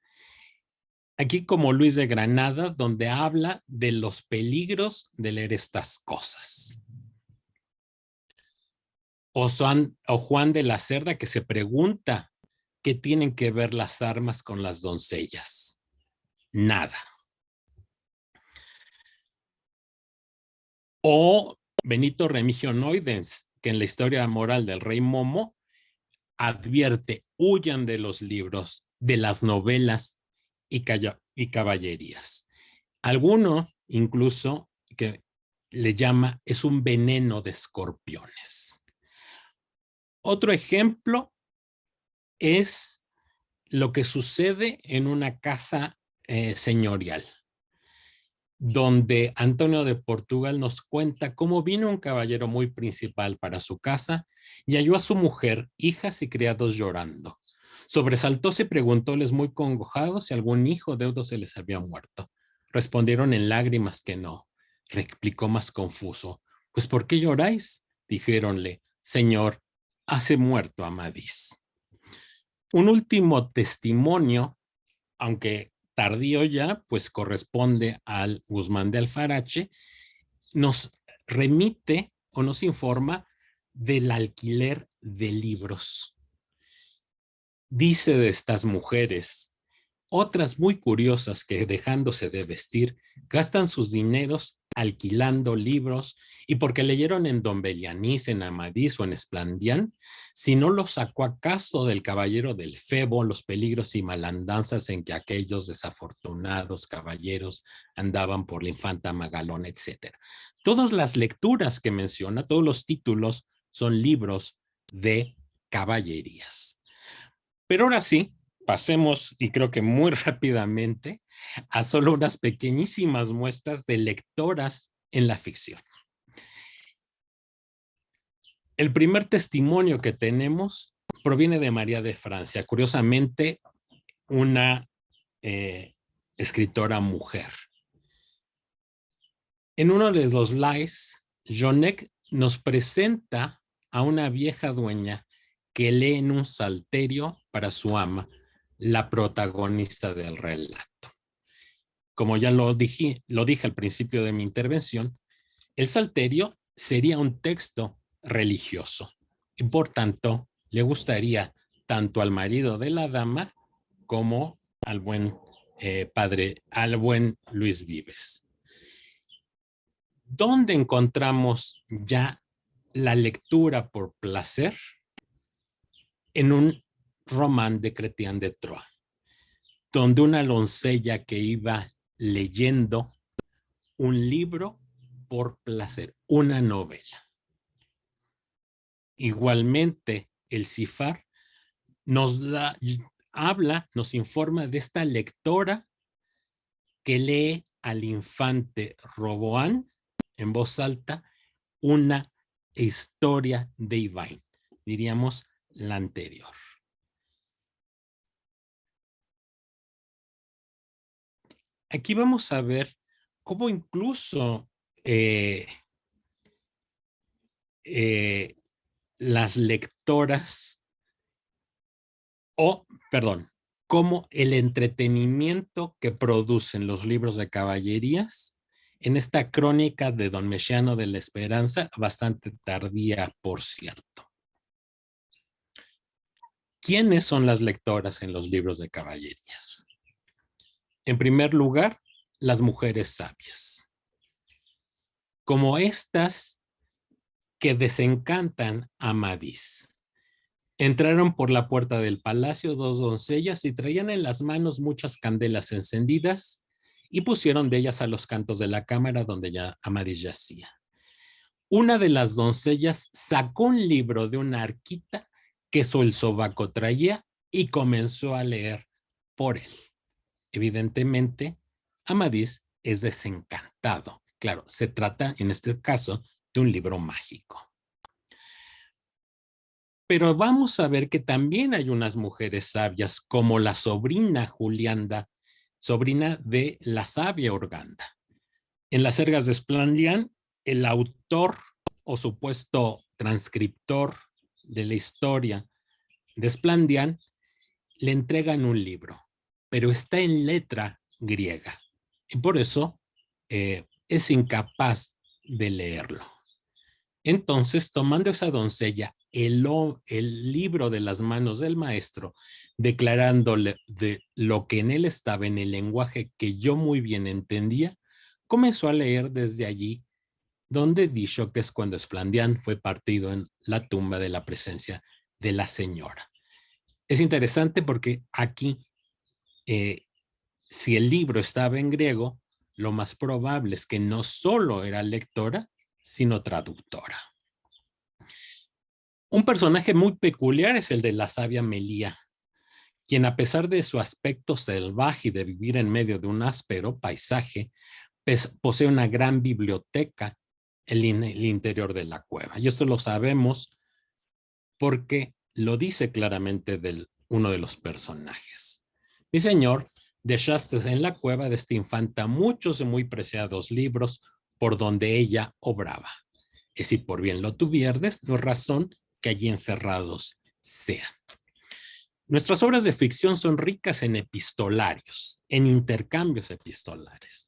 [SPEAKER 3] Aquí como Luis de Granada, donde habla de los peligros de leer estas cosas. O Juan de la Cerda, que se pregunta qué tienen que ver las armas con las doncellas. Nada. O Benito Remigio Noidens, que en la historia moral del rey Momo advierte, huyan de los libros, de las novelas y caballerías. Alguno incluso que le llama, es un veneno de escorpiones. Otro ejemplo es lo que sucede en una casa señorial, donde Antonio de Portugal nos cuenta cómo vino un caballero muy principal para su casa y halló a su mujer, hijas y criados llorando. Sobresaltóse y preguntóles muy congojado si algún hijo deudo se les había muerto. Respondieron en lágrimas que no. Replicó más confuso, pues ¿por qué lloráis? Dijéronle, Señor, hace muerto Amadís. Un último testimonio, aunque tardío ya, pues corresponde al Guzmán de Alfarache, nos remite o nos informa del alquiler de libros. Dice de estas mujeres, otras muy curiosas que dejándose de vestir, gastan sus dineros alquilando libros y porque leyeron en Don Belianís, en Amadís o en Esplandián, si no los sacó acaso del caballero del Febo los peligros y malandanzas en que aquellos desafortunados caballeros andaban por la infanta Magalón, etc. Todas las lecturas que menciona, todos los títulos son libros de caballerías. Pero ahora sí, pasemos, y creo que muy rápidamente, a solo unas pequeñísimas muestras de lectoras en la ficción. El primer testimonio que tenemos proviene de María de Francia, curiosamente una escritora mujer. En uno de los lives, Jonek nos presenta a una vieja dueña que lee en un salterio para su ama, la protagonista del relato. Como ya lo dije al principio de mi intervención, el salterio sería un texto religioso y por tanto le gustaría tanto al marido de la dama como al buen al buen Luis Vives. ¿Dónde encontramos ya la lectura por placer? En un román de Chrétien de Troyes, donde una doncella que iba leyendo un libro por placer, una novela. Igualmente, el Cifar nos nos informa de esta lectora que lee al infante Roboán en voz alta una historia de Ivain, diríamos la anterior. aquí vamos a ver cómo incluso las lectoras, cómo el entretenimiento que producen los libros de caballerías en esta crónica de Don Mexiano de la Esperanza, bastante tardía, por cierto. ¿Quiénes son las lectoras en los libros de caballerías? En primer lugar, las mujeres sabias. Como estas que desencantan a Amadís. Entraron por la puerta del palacio 2 doncellas y traían en las manos muchas candelas encendidas y pusieron de ellas a los cantos de la cámara donde ya Amadís yacía. Una de las doncellas sacó un libro de una arquita que el sobaco traía y comenzó a leer por él. Evidentemente, Amadís es desencantado. Claro, se trata en este caso de un libro mágico. Pero vamos a ver que también hay unas mujeres sabias, como la sobrina Julianda, sobrina de la sabia Urganda. En las Ergas de Esplandián, el autor o supuesto transcriptor de la historia de Esplandián le entregan un libro, pero está en letra griega. Y por eso es incapaz de leerlo. Entonces, tomando esa doncella el libro de las manos del maestro, declarándole de lo que en él estaba en el lenguaje que yo muy bien entendía, comenzó a leer desde allí, donde dicho que es cuando Esplandián fue partido en la tumba de la presencia de la señora. Es interesante porque aquí, si el libro estaba en griego, lo más probable es que no solo era lectora, sino traductora. Un personaje muy peculiar es el de la sabia Melía, quien a pesar de su aspecto salvaje y de vivir en medio de un áspero paisaje, posee una gran biblioteca en el interior de la cueva. Y esto lo sabemos porque lo dice claramente uno de los personajes. Mi señor, dejaste en la cueva de esta infanta muchos y muy preciados libros por donde ella obraba. Y si por bien lo tuvierdes, no es razón que allí encerrados sean. Nuestras obras de ficción son ricas en epistolarios, en intercambios epistolares.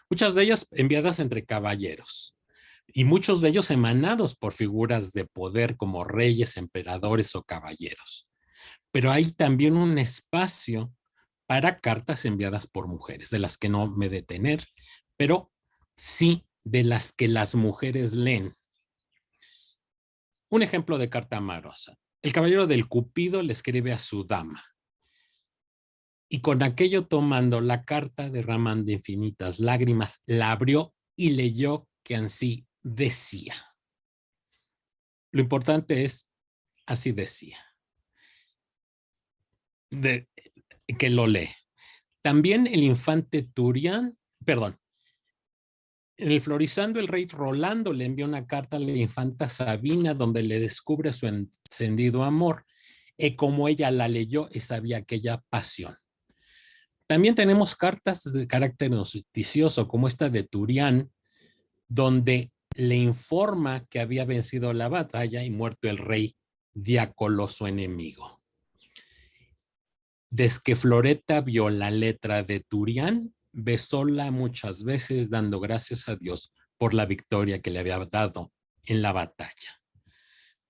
[SPEAKER 3] Muchas de ellas enviadas entre caballeros y muchos de ellos emanados por figuras de poder como reyes, emperadores o caballeros. Pero hay también un espacio para cartas enviadas por mujeres, de las que no me detener, pero sí de las que las mujeres leen. Un ejemplo de carta amorosa. El caballero del Cupido le escribe a su dama. Y con aquello tomando la carta, derramando infinitas lágrimas, la abrió y leyó que así decía. Lo importante es, así decía. Que lo lee. También el infante Turián, en el Florizando, el rey Rolando le envió una carta a la infanta Sabina donde le descubre su encendido amor. Y como ella la leyó y sabía aquella pasión. También tenemos cartas de carácter noticioso, como esta de Turián, donde le informa que había vencido la batalla y muerto el rey Diácolo, su enemigo. Desde que Floreta vio la letra de Turián, besóla muchas veces, dando gracias a Dios por la victoria que le había dado en la batalla.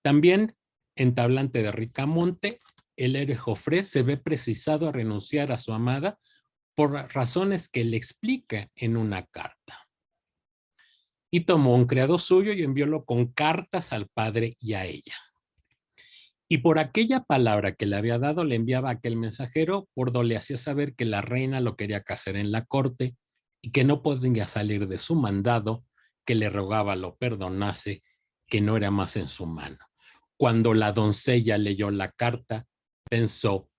[SPEAKER 3] También en Tablante de Ricamonte, el héroe Jofré se ve precisado a renunciar a su amada por razones que le explica en una carta. Y tomó un criado suyo y enviólo con cartas al padre y a ella. Y por aquella palabra que le había dado, le enviaba a aquel mensajero por donde le hacía saber que la reina lo quería casar en la corte y que no podía salir de su mandado, que le rogaba lo perdonase, que no era más en su mano. Cuando la doncella leyó la carta, pensó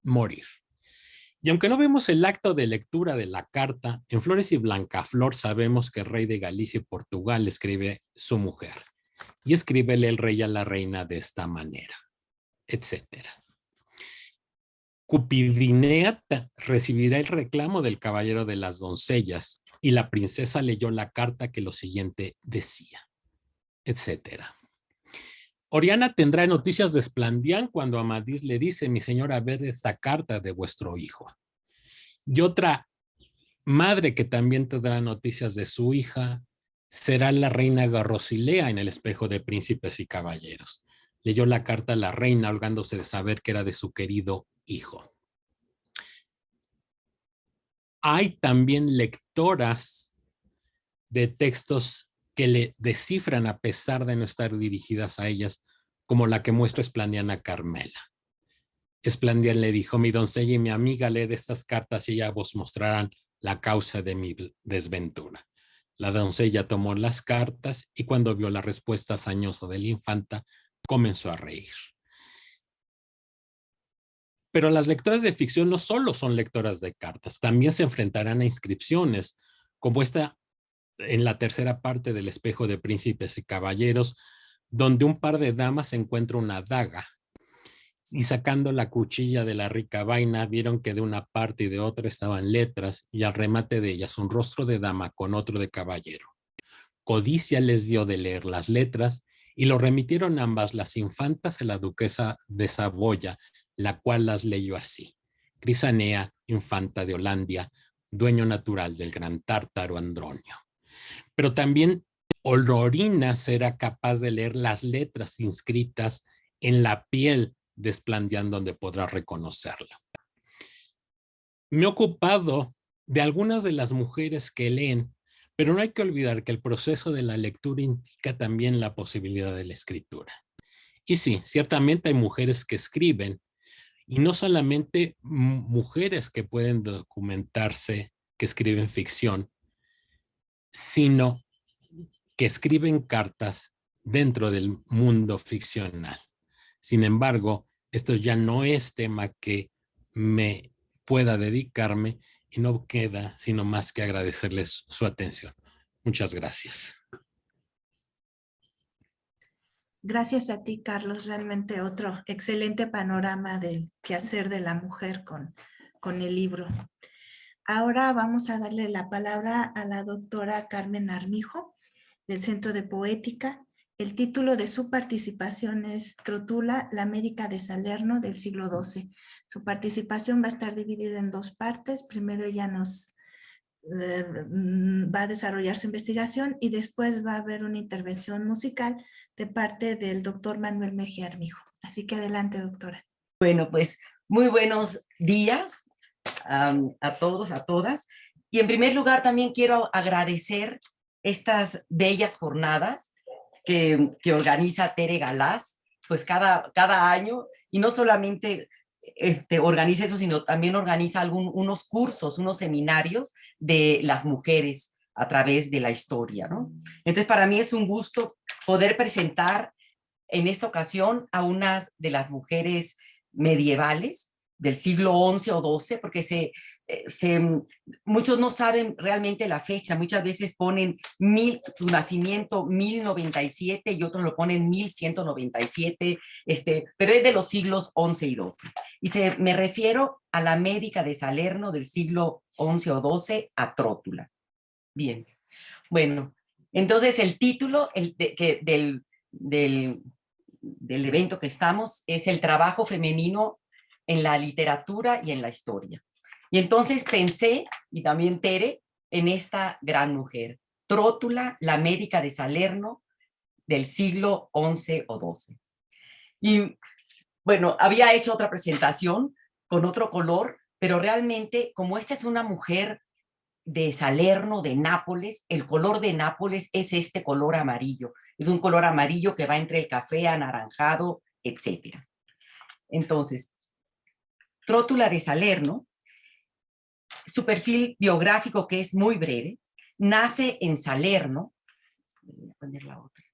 [SPEAKER 3] morir. Y aunque no vemos el acto de lectura de la carta, en Flores y Blancaflor sabemos que el rey de Galicia y Portugal escribe su mujer. Y escríbele el rey a la reina de esta manera, etcétera. Cupidinea recibirá el reclamo del caballero de las doncellas y la princesa leyó la carta que lo siguiente decía, etcétera. Oriana tendrá noticias de Esplandián cuando Amadís le dice, mi señora, ved esta carta de vuestro hijo. Y otra madre que también tendrá noticias de su hija será la reina Garrosilea en el espejo de príncipes y caballeros. Leyó la carta a la reina holgándose de saber que era de su querido hijo. Hay también lectoras de textos que le descifran a pesar de no estar dirigidas a ellas, como la que muestra Esplandián a Carmela. Esplandián le dijo, mi doncella y mi amiga, leed estas cartas y ellas vos mostrarán la causa de mi desventura. La doncella tomó las cartas y cuando vio la respuesta sañosa de la infanta, comenzó a reír. Pero las lectoras de ficción no solo son lectoras de cartas, también se enfrentarán a inscripciones, como esta en la tercera parte del espejo de príncipes y caballeros, donde un par de damas encuentra una daga y sacando la cuchilla de la rica vaina, vieron que de una parte y de otra estaban letras y al remate de ellas un rostro de dama con otro de caballero. Codicia les dio de leer las letras y lo remitieron ambas las infantas a la duquesa de Saboya, la cual las leyó así. Crisanea, infanta de Holandia, dueño natural del gran tártaro Andronio. Pero también Olorina será capaz de leer las letras inscritas en la piel de Esplandián, donde podrá reconocerla. Me he ocupado de algunas de las mujeres que leen, pero no hay que olvidar que el proceso de la lectura indica también la posibilidad de la escritura. Y sí, ciertamente hay mujeres que escriben, y no solamente mujeres que pueden documentarse, que escriben ficción, sino que escriben cartas dentro del mundo ficcional. Sin embargo, esto ya no es tema que me pueda dedicarme y no queda sino más que agradecerles su atención. Muchas gracias.
[SPEAKER 1] Gracias a ti, Carlos. Realmente otro excelente panorama del quehacer de la mujer con el libro. Ahora vamos a darle la palabra a la doctora Carmen Armijo, del Centro de Poética. El título de su participación es Trótula, la médica de Salerno del siglo XII. Su participación va a estar dividida en dos partes. Primero ella nos va a desarrollar su investigación y después va a haber una intervención musical de parte del doctor Manuel Mejía Armijo. Así que adelante, doctora.
[SPEAKER 4] Bueno, pues muy buenos días a todos, a todas. Y en primer lugar también quiero agradecer estas bellas jornadas que organiza Tere Galás, pues cada año, y no solamente organiza eso, sino también organiza unos cursos, unos seminarios de las mujeres a través de la historia, ¿no? Entonces para mí es un gusto poder presentar en esta ocasión a unas de las mujeres medievales del siglo XI o XII, porque muchos no saben realmente la fecha, muchas veces ponen su nacimiento 1097 y otros lo ponen 1197, pero es de los siglos XI y XII. Y me refiero a la médica de Salerno del siglo XI o XII, a Trótula. Bien, bueno, entonces el título del evento que estamos es el trabajo femenino en la literatura y en la historia. Y entonces pensé, y también Tere, en esta gran mujer, Trótula, la médica de Salerno del siglo XI o XII. Y bueno, había hecho otra presentación con otro color, pero realmente como esta es una mujer de Salerno, de Nápoles, el color de Nápoles es este color amarillo. Es un color amarillo que va entre el café, anaranjado, etc. Entonces, Trótula de Salerno, su perfil biográfico, que es muy breve, nace en Salerno. Voy a poner la otra.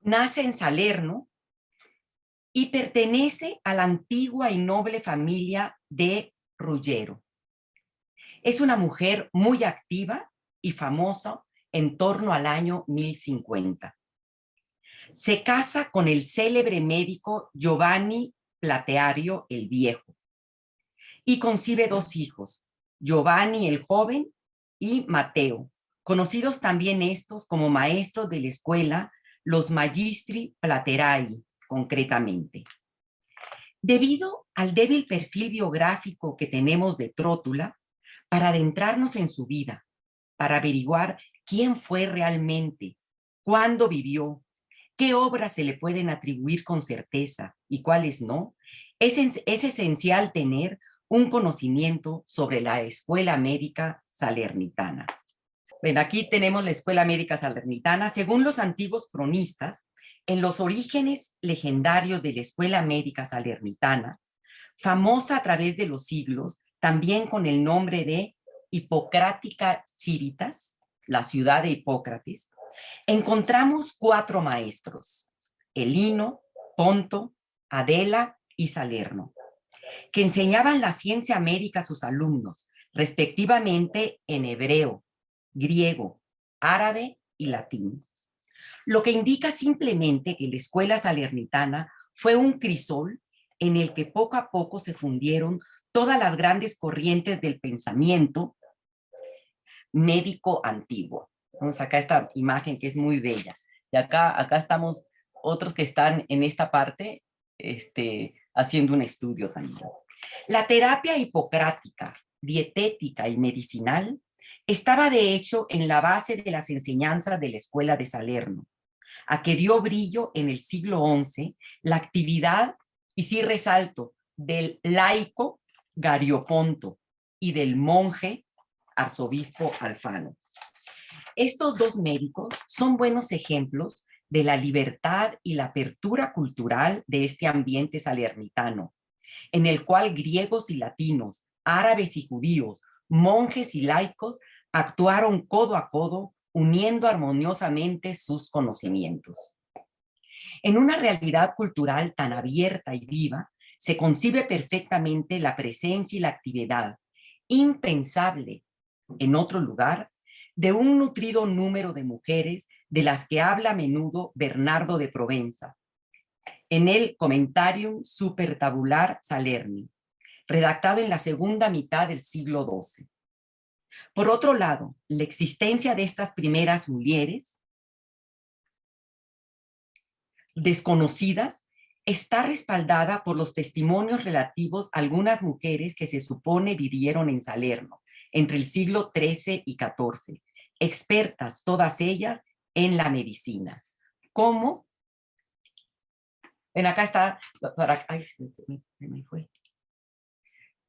[SPEAKER 4] Nace en Salerno y pertenece a la antigua y noble familia de Ruggiero. Es una mujer muy activa y famosa en torno al año 1050. Se casa con el célebre médico Giovanni Plateario el Viejo. Y concibe 2 hijos, Giovanni el Joven y Mateo, conocidos también estos como maestros de la escuela, los Magistri Platerai, concretamente. Debido al débil perfil biográfico que tenemos de Trótula, para adentrarnos en su vida, para averiguar quién fue realmente, cuándo vivió, qué obras se le pueden atribuir con certeza y cuáles no, es esencial tener un conocimiento sobre la Escuela Médica Salernitana. Ven, aquí tenemos la Escuela Médica Salernitana. Según los antiguos cronistas, en los orígenes legendarios de la Escuela Médica Salernitana, famosa a través de los siglos, también con el nombre de Hipocrática Civitas, la ciudad de Hipócrates, encontramos 4 maestros, Elino, Ponto, Adela y Salerno, que enseñaban la ciencia médica a sus alumnos, respectivamente en hebreo, griego, árabe y latín. Lo que indica simplemente que la escuela salernitana fue un crisol en el que poco a poco se fundieron todas las grandes corrientes del pensamiento médico antiguo. Vamos acá esta imagen que es muy bella. Y acá estamos otros que están en esta parte haciendo un estudio también. La terapia hipocrática, dietética y medicinal estaba de hecho en la base de las enseñanzas de la escuela de Salerno, a que dio brillo en el siglo XI la actividad, y sí resalto, del laico Garioponto y del monje arzobispo Alfano. Estos 2 médicos son buenos ejemplos de la libertad y la apertura cultural de este ambiente salernitano, en el cual griegos y latinos, árabes y judíos, monjes y laicos actuaron codo a codo, uniendo armoniosamente sus conocimientos. En una realidad cultural tan abierta y viva, se concibe perfectamente la presencia y la actividad impensable en otro lugar de un nutrido número de mujeres de las que habla a menudo Bernardo de Provenza en el Commentarium Supertabular Salerni, redactado en la segunda mitad del siglo XII. Por otro lado, la existencia de estas primeras mujeres desconocidas está respaldada por los testimonios relativos a algunas mujeres que se supone vivieron en Salerno entre el siglo XIII y XIV, expertas todas ellas en la medicina. ¿Cómo? Ven, acá está, ay, se me fue.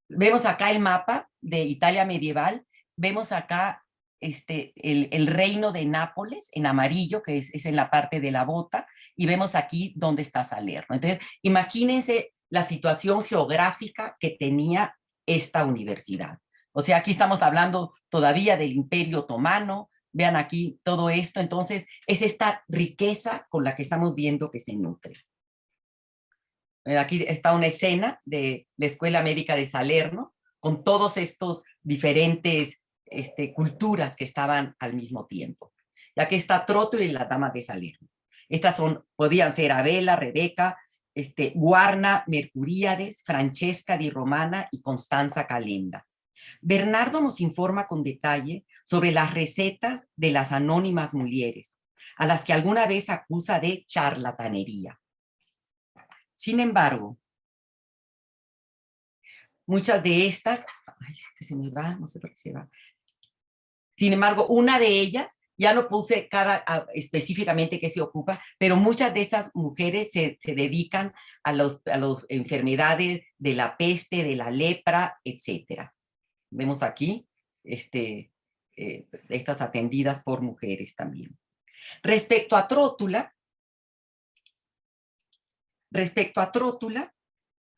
[SPEAKER 4] Vemos acá el mapa de Italia medieval, vemos acá el reino de Nápoles en amarillo, que es en la parte de la bota, y vemos aquí dónde está Salerno. Entonces, imagínense la situación geográfica que tenía esta universidad. O sea, aquí estamos hablando todavía del Imperio Otomano, vean aquí todo esto, entonces es esta riqueza con la que estamos viendo que se nutre. Aquí está una escena de la Escuela Médica de Salerno, con todos estos diferentes culturas que estaban al mismo tiempo. Y aquí está Trótula y la dama de Salerno. Estas podían ser Abela, Rebeca, Guarna, Mercuríades, Francesca di Romana y Constanza Calenda. Bernardo nos informa con detalle sobre las recetas de las anónimas mujeres, a las que alguna vez acusa de charlatanería. Sin embargo, muchas de estas, ay, que se me va, no sé por qué se va. Sin embargo, una de ellas, ya no puse específicamente qué se ocupa, pero muchas de estas mujeres se dedican a las enfermedades de la peste, de la lepra, etc. Vemos aquí estas atendidas por mujeres también. Respecto a Trótula,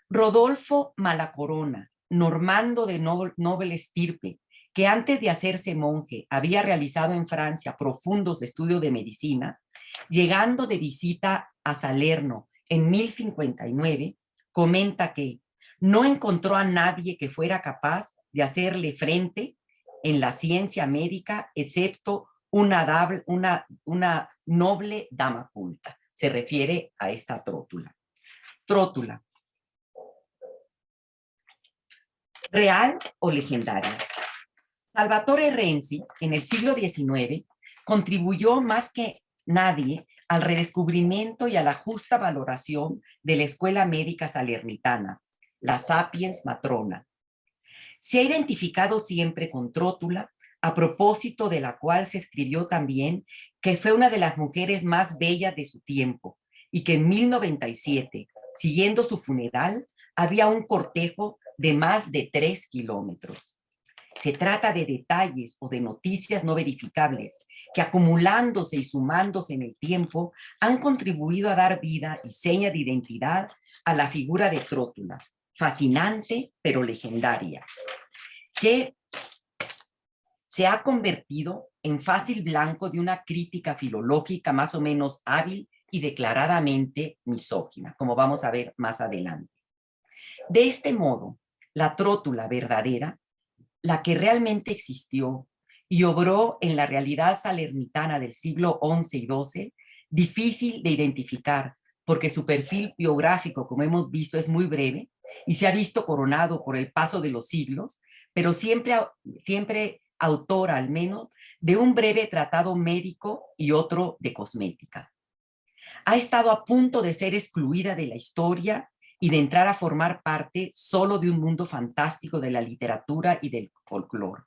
[SPEAKER 4] Rodolfo Malacorona, normando de noble estirpe, que antes de hacerse monje había realizado en Francia profundos estudios de medicina, llegando de visita a Salerno en 1059, comenta que no encontró a nadie que fuera capaz de hacerle frente en la ciencia médica, excepto una noble dama culta. Se refiere a esta Trótula. Trótula, ¿Real o legendaria? Salvatore Renzi, en el siglo XIX, contribuyó más que nadie al redescubrimiento y a la justa valoración de la escuela médica salernitana, la Sapiens Matrona. Se ha identificado siempre con Trótula, a propósito de la cual se escribió también que fue una de las mujeres más bellas de su tiempo y que en 1097, siguiendo su funeral, había un cortejo de más de 3 kilómetros. Se trata de detalles o de noticias no verificables que, acumulándose y sumándose en el tiempo, han contribuido a dar vida y seña de identidad a la figura de Trótula, fascinante pero legendaria, que se ha convertido en fácil blanco de una crítica filológica más o menos hábil y declaradamente misógina, como vamos a ver más adelante. De este modo, la Trótula verdadera, la que realmente existió y obró en la realidad salernitana del siglo XI y XII, difícil de identificar porque su perfil biográfico, como hemos visto, es muy breve y se ha visto coronado por el paso de los siglos, pero siempre autora al menos de un breve tratado médico y otro de cosmética. Ha estado a punto de ser excluida de la historia y de entrar a formar parte solo de un mundo fantástico de la literatura y del folclore.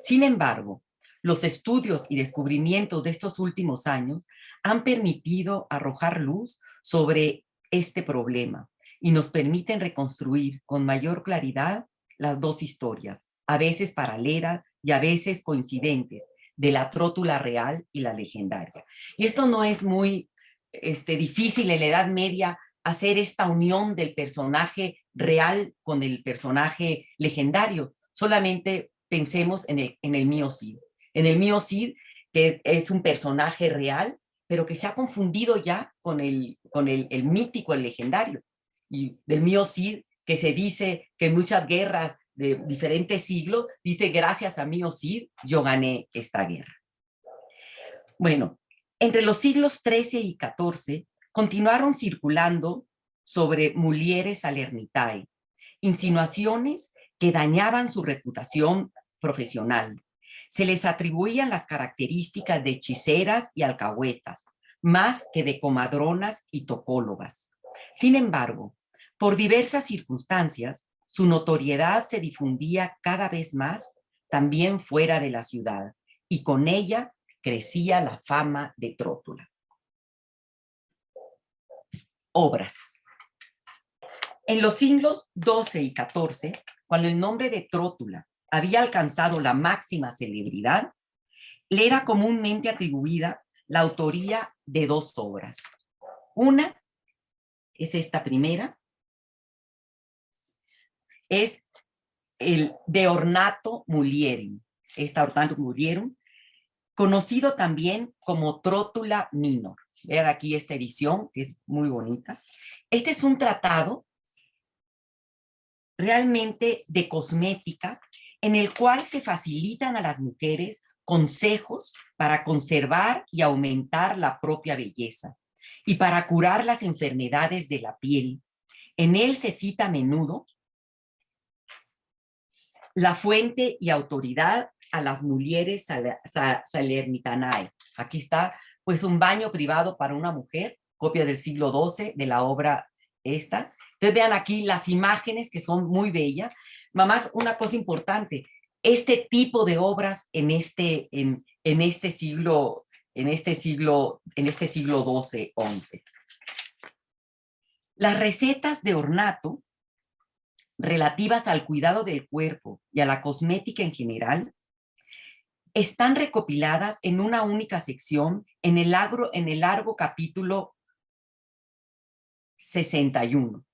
[SPEAKER 4] Sin embargo, los estudios y descubrimientos de estos últimos años han permitido arrojar luz sobre este problema y nos permiten reconstruir con mayor claridad las dos historias, a veces paralelas y a veces coincidentes, de la Trótula real y la legendaria. Y esto no es muy difícil en la Edad Media, hacer esta unión del personaje real con el personaje legendario. Solamente pensemos en el Mío Cid. En el Mío Cid, que es un personaje real, pero que se ha confundido ya con el mítico, el legendario. Y del Mío Cid, que se dice que en muchas guerras de diferentes siglos, dice: gracias a Mío Cid, yo gané esta guerra. Bueno, entre los siglos XIII y XIV, continuaron circulando sobre mulieres salernitae insinuaciones que dañaban su reputación profesional. Se les atribuían las características de hechiceras y alcahuetas, más que de comadronas y tocólogas. Sin embargo, por diversas circunstancias, su notoriedad se difundía cada vez más también fuera de la ciudad, y con ella crecía la fama de Trótula. Obras. En los siglos XII y XIV, cuando el nombre de Trótula había alcanzado la máxima celebridad, le era comúnmente atribuida la autoría de 2 obras. Una es esta primera, es el De Ornato Mulierum, Ornato Mulierum, conocido también como Trótula Minor. Vean aquí esta edición, que es muy bonita. Este es un tratado realmente de cosmética, en el cual se facilitan a las mujeres consejos para conservar y aumentar la propia belleza y para curar las enfermedades de la piel. En él se cita a menudo la fuente y autoridad a las mulieres salernitanae. Aquí está pues un baño privado para una mujer, copia del siglo XII de la obra esta. Entonces vean aquí las imágenes, que son muy bellas. Mamás, una cosa importante, este tipo de obras en este siglo XII-XI. Las recetas de ornato relativas al cuidado del cuerpo y a la cosmética en general están recopiladas en una única sección en el largo capítulo 61.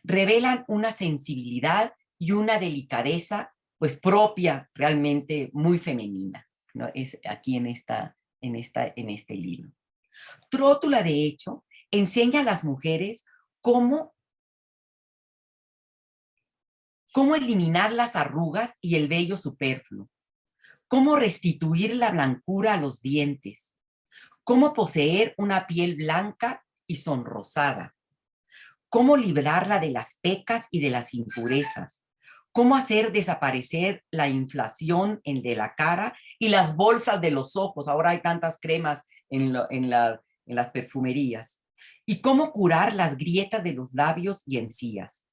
[SPEAKER 4] Revelan una sensibilidad y una delicadeza pues propia, realmente muy femenina, ¿no? Es aquí en este libro. Trótula, de hecho, enseña a las mujeres cómo eliminar las arrugas y el vello superfluo, cómo restituir la blancura a los dientes, cómo poseer una piel blanca y sonrosada, cómo librarla de las pecas y de las impurezas, cómo hacer desaparecer la inflación de la cara y las bolsas de los ojos. Ahora hay tantas cremas en las perfumerías. Y cómo curar las grietas de los labios y encías.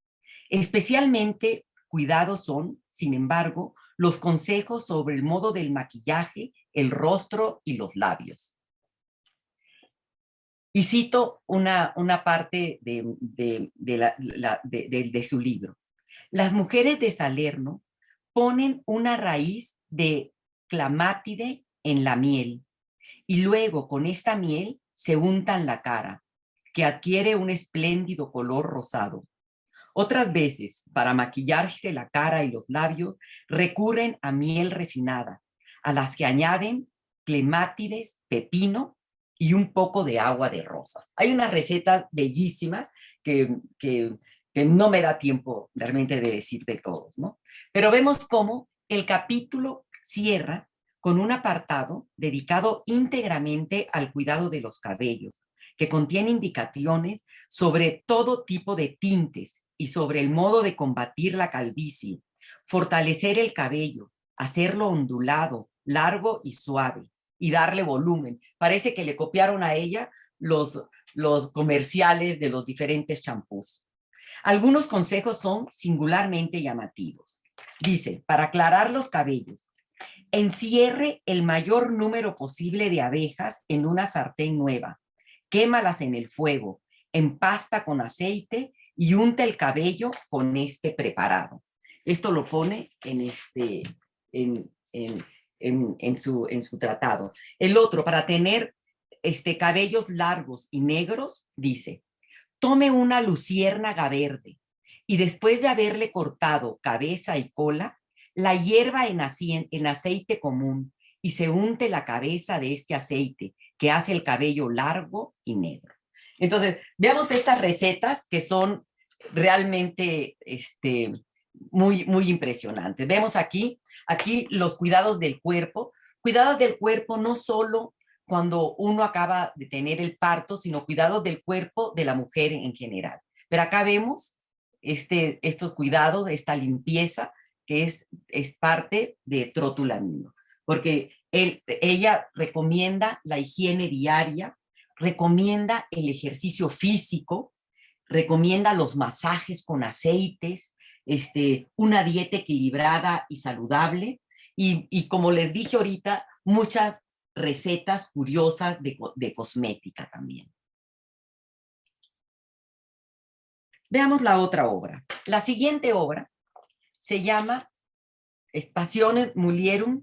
[SPEAKER 4] Especialmente cuidados son, sin embargo, los consejos sobre el modo del maquillaje, el rostro y los labios. Y cito una parte de su libro. Las mujeres de Salerno ponen una raíz de clamátide en la miel y luego con esta miel se untan la cara, que adquiere un espléndido color rosado. Otras veces, para maquillarse la cara y los labios, recurren a miel refinada, a las que añaden clemátides, pepino y un poco de agua de rosas. Hay unas recetas bellísimas que no me da tiempo realmente de decir de todos, ¿no? Pero vemos cómo el capítulo cierra con un apartado dedicado íntegramente al cuidado de los cabellos, que contiene indicaciones sobre todo tipo de tintes y sobre el modo de combatir la calvicie, fortalecer el cabello, hacerlo ondulado, largo y suave, y darle volumen. Parece que le copiaron a ella los comerciales de los diferentes champús. Algunos consejos son singularmente llamativos. Dice, para aclarar los cabellos, encierre el mayor número posible de abejas en una sartén nueva, quémalas en el fuego, empasta con aceite y unta el cabello con este preparado. Esto lo pone en su tratado. El otro, para tener cabellos largos y negros, dice, tome una luciérnaga verde y después de haberle cortado cabeza y cola, la hierva en aceite común y se unte la cabeza de este aceite que hace el cabello largo y negro. Entonces, veamos estas recetas que son realmente muy, muy impresionantes. Vemos aquí los cuidados del cuerpo. Cuidados del cuerpo no solo cuando uno acaba de tener el parto, sino cuidados del cuerpo de la mujer en general. Pero acá vemos estos cuidados, esta limpieza, que es parte de Trotulamino, porque ella recomienda la higiene diaria, recomienda el ejercicio físico, recomienda los masajes con aceites, una dieta equilibrada y saludable, y como les dije ahorita, muchas recetas curiosas de cosmética también. Veamos la otra obra. La siguiente obra se llama Passionem Mulierum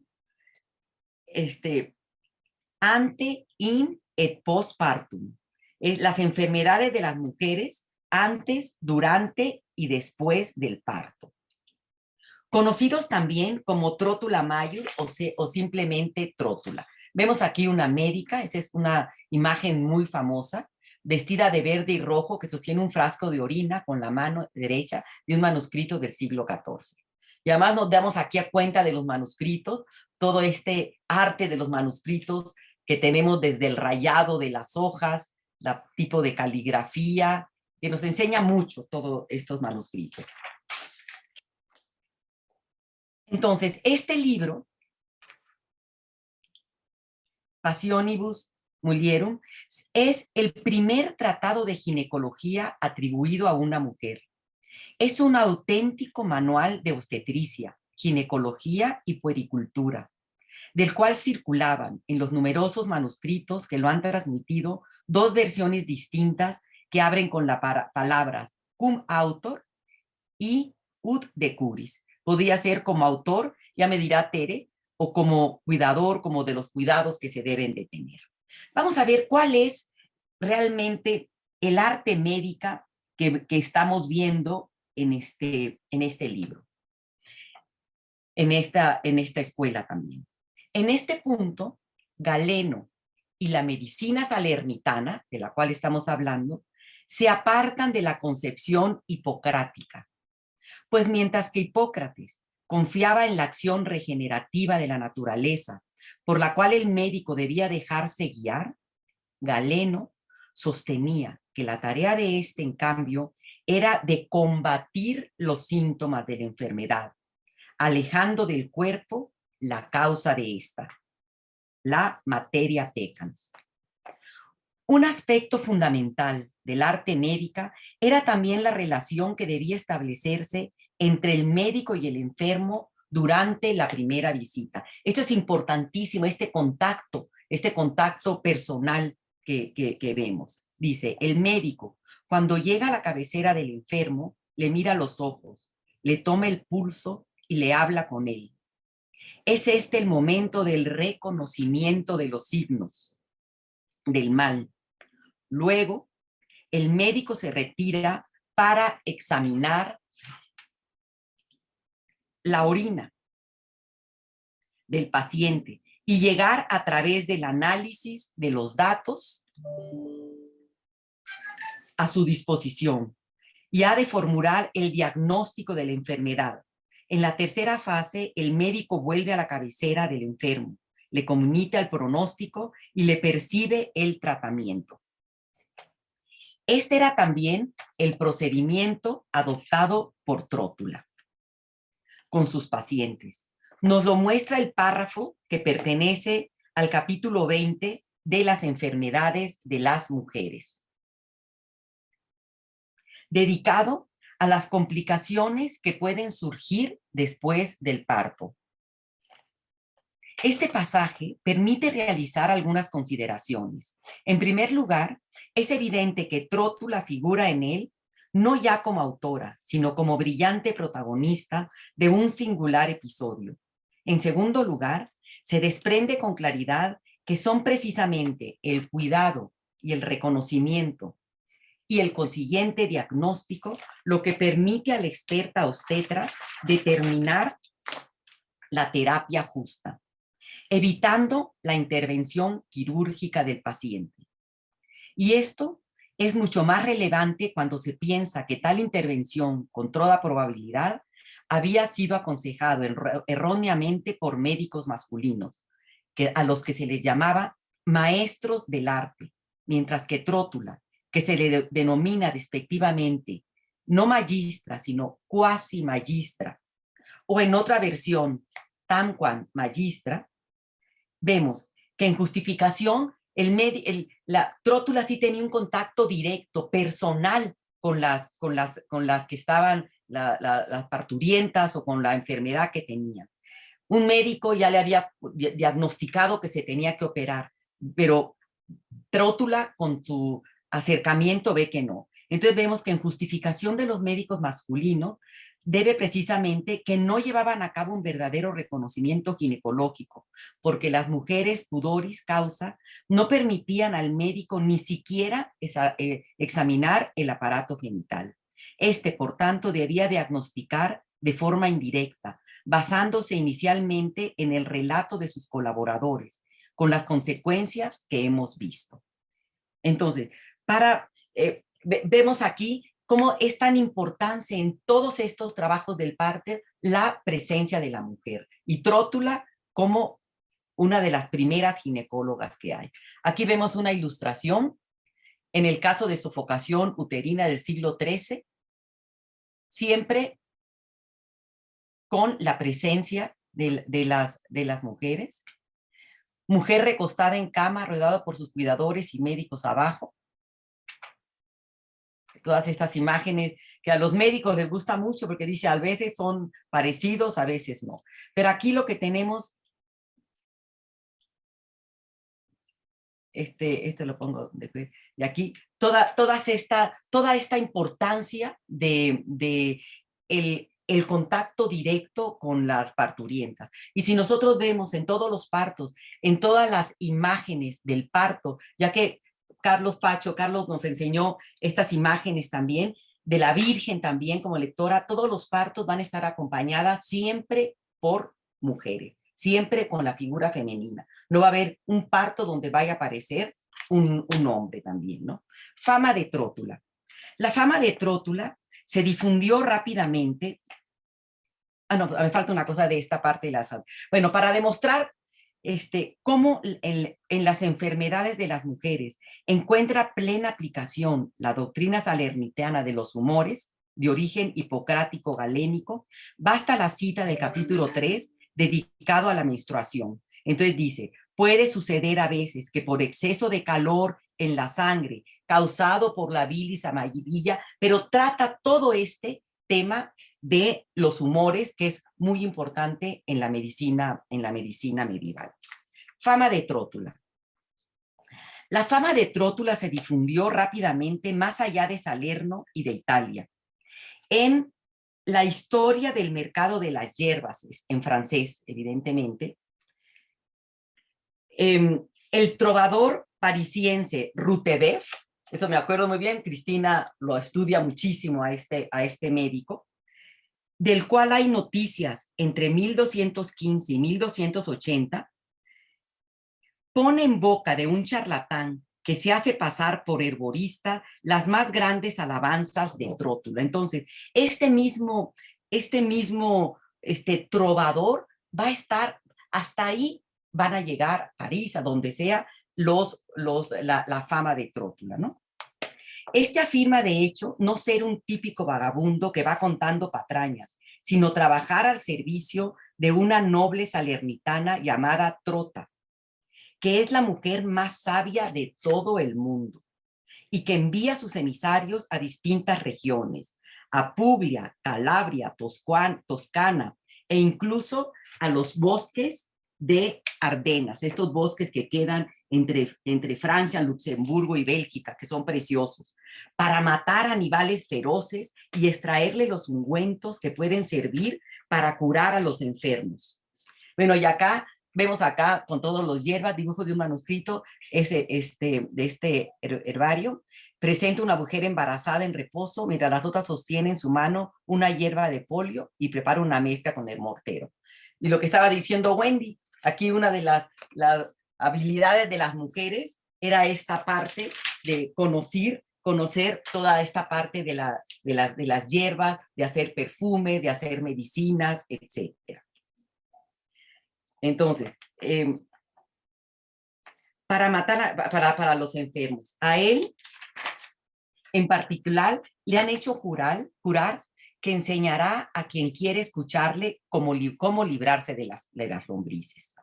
[SPEAKER 4] ante, in et postpartum. Las enfermedades de las mujeres antes, durante y después del parto. Conocidos también como trótula major o simplemente trótula. Vemos aquí una médica, esa es una imagen muy famosa, vestida de verde y rojo, que sostiene un frasco de orina con la mano derecha de un manuscrito del siglo XIV. Y además nos damos aquí a cuenta de los manuscritos, todo este arte de los manuscritos que tenemos desde el rayado de las hojas, el tipo de caligrafía, que nos enseña mucho todos estos manuscritos. Entonces, este libro, Passionibus Mulierum, es el primer tratado de ginecología atribuido a una mujer. Es un auténtico manual de obstetricia, ginecología y puericultura, del cual circulaban en los numerosos manuscritos que lo han transmitido dos versiones distintas que abren con las palabras cum autor y ut decuris. Podría ser como autor, ya me dirá Tere, o como cuidador, como de los cuidados que se deben de tener. Vamos a ver cuál es realmente el arte médica que estamos viendo en este libro, en esta escuela también. En este punto, Galeno y la medicina salernitana, de la cual estamos hablando, se apartan de la concepción hipocrática, pues mientras que Hipócrates confiaba en la acción regenerativa de la naturaleza, por la cual el médico debía dejarse guiar, Galeno sostenía que la tarea de este, en cambio, era de combatir los síntomas de la enfermedad, alejando del cuerpo la causa de esta, la materia peccans. Un aspecto fundamental del arte médica era también la relación que debía establecerse entre el médico y el enfermo durante la primera visita. Esto es importantísimo, este contacto personal que vemos. Dice, el médico, cuando llega a la cabecera del enfermo, le mira a los ojos, le toma el pulso y le habla con él. Es este el momento del reconocimiento de los signos del mal. Luego, el médico se retira para examinar la orina del paciente y llegar a través del análisis de los datos a su disposición y ha de formular el diagnóstico de la enfermedad. En la tercera fase, el médico vuelve a la cabecera del enfermo, le comunica el pronóstico y le percibe el tratamiento. Este era también el procedimiento adoptado por Trótula con sus pacientes. Nos lo muestra el párrafo que pertenece al capítulo 20 de las enfermedades de las mujeres, dedicado a las complicaciones que pueden surgir después del parto. Este pasaje permite realizar algunas consideraciones. En primer lugar, es evidente que Trótula figura en él no ya como autora, sino como brillante protagonista de un singular episodio. En segundo lugar, se desprende con claridad que son precisamente el cuidado y el reconocimiento y el consiguiente diagnóstico lo que permite a la experta obstetra determinar la terapia justa, evitando la intervención quirúrgica del paciente. Y esto es mucho más relevante cuando se piensa que tal intervención, con toda probabilidad, había sido aconsejado erróneamente por médicos masculinos, a los que se les llamaba maestros del arte, mientras que Trótula, que se le denomina despectivamente no magistra, sino quasi magistra, o en otra versión, tamquam magistra, vemos que en justificación la Trótula sí tenía un contacto directo, personal, con las que estaban las parturientas o con la enfermedad que tenían. Un médico ya le había diagnosticado que se tenía que operar, pero Trótula con su acercamiento ve que no. Entonces vemos que en justificación de los médicos masculinos debe precisamente que no llevaban a cabo un verdadero reconocimiento ginecológico, porque las mujeres pudoris causa no permitían al médico ni siquiera examinar el aparato genital. Este, por tanto, debía diagnosticar de forma indirecta, basándose inicialmente en el relato de sus colaboradores, con las consecuencias que hemos visto. Entonces, vemos aquí cómo es tan importante en todos estos trabajos del parto la presencia de la mujer. Y Trótula como una de las primeras ginecólogas que hay. Aquí vemos una ilustración en el caso de sofocación uterina del siglo XIII, siempre con la presencia de las mujeres. Mujer recostada en cama, rodeada por sus cuidadores y médicos abajo. Todas estas imágenes que a los médicos les gusta mucho porque dice a veces son parecidos, a veces no. Pero aquí lo que tenemos, lo pongo, y aquí toda esta importancia de el contacto directo con las parturientas. Y si nosotros vemos en todos los partos, en todas las imágenes del parto, ya que Carlos nos enseñó estas imágenes también, de la Virgen también como lectora, todos los partos van a estar acompañadas siempre por mujeres, siempre con la figura femenina. No va a haber un parto donde vaya a aparecer un hombre también, ¿no? Fama de Trótula. La fama de Trótula se difundió rápidamente. No, me falta una cosa de esta parte de la... Bueno, para demostrar cómo en las enfermedades de las mujeres encuentra plena aplicación la doctrina salernitana de los humores de origen hipocrático galénico. Basta la cita del capítulo 3 dedicado a la menstruación. Entonces dice, puede suceder a veces que por exceso de calor en la sangre causado por la bilis amarilla, pero trata todo este tema de los humores, que es muy importante en la medicina medieval. Fama de Trótula. La fama de Trótula se difundió rápidamente más allá de Salerno y de Italia. En la historia del mercado de las hierbas, en francés, evidentemente, el trovador parisiense Rutebeuf, eso me acuerdo muy bien, Cristina lo estudia muchísimo a este médico, del cual hay noticias entre 1215 y 1280, pone en boca de un charlatán que se hace pasar por herborista las más grandes alabanzas de Trótula. Entonces, este mismo trovador va a estar, hasta ahí van a llegar a París, a donde sea, la fama de Trótula, ¿no? Este afirma, de hecho, no ser un típico vagabundo que va contando patrañas, sino trabajar al servicio de una noble salernitana llamada Trota, que es la mujer más sabia de todo el mundo y que envía sus emisarios a distintas regiones, a Puglia, Calabria, Toscana e incluso a los bosques de Ardenas, estos bosques que quedan entre Francia, Luxemburgo y Bélgica, que son preciosos, para matar animales feroces y extraerle los ungüentos que pueden servir para curar a los enfermos. Bueno, y acá vemos con todos los hierbas, dibujo de un manuscrito de este herbario. Presenta una mujer embarazada en reposo, mientras las otras sostienen en su mano una hierba de polio y prepara una mezcla con el mortero. Y lo que estaba diciendo Wendy, aquí una de las habilidades de las mujeres era esta parte de conocer toda esta parte de las hierbas, de hacer perfumes, de hacer medicinas, etcétera. Entonces, para los enfermos, a él en particular le han hecho jurar que enseñará a quien quiere escucharle cómo librarse de las lombrices.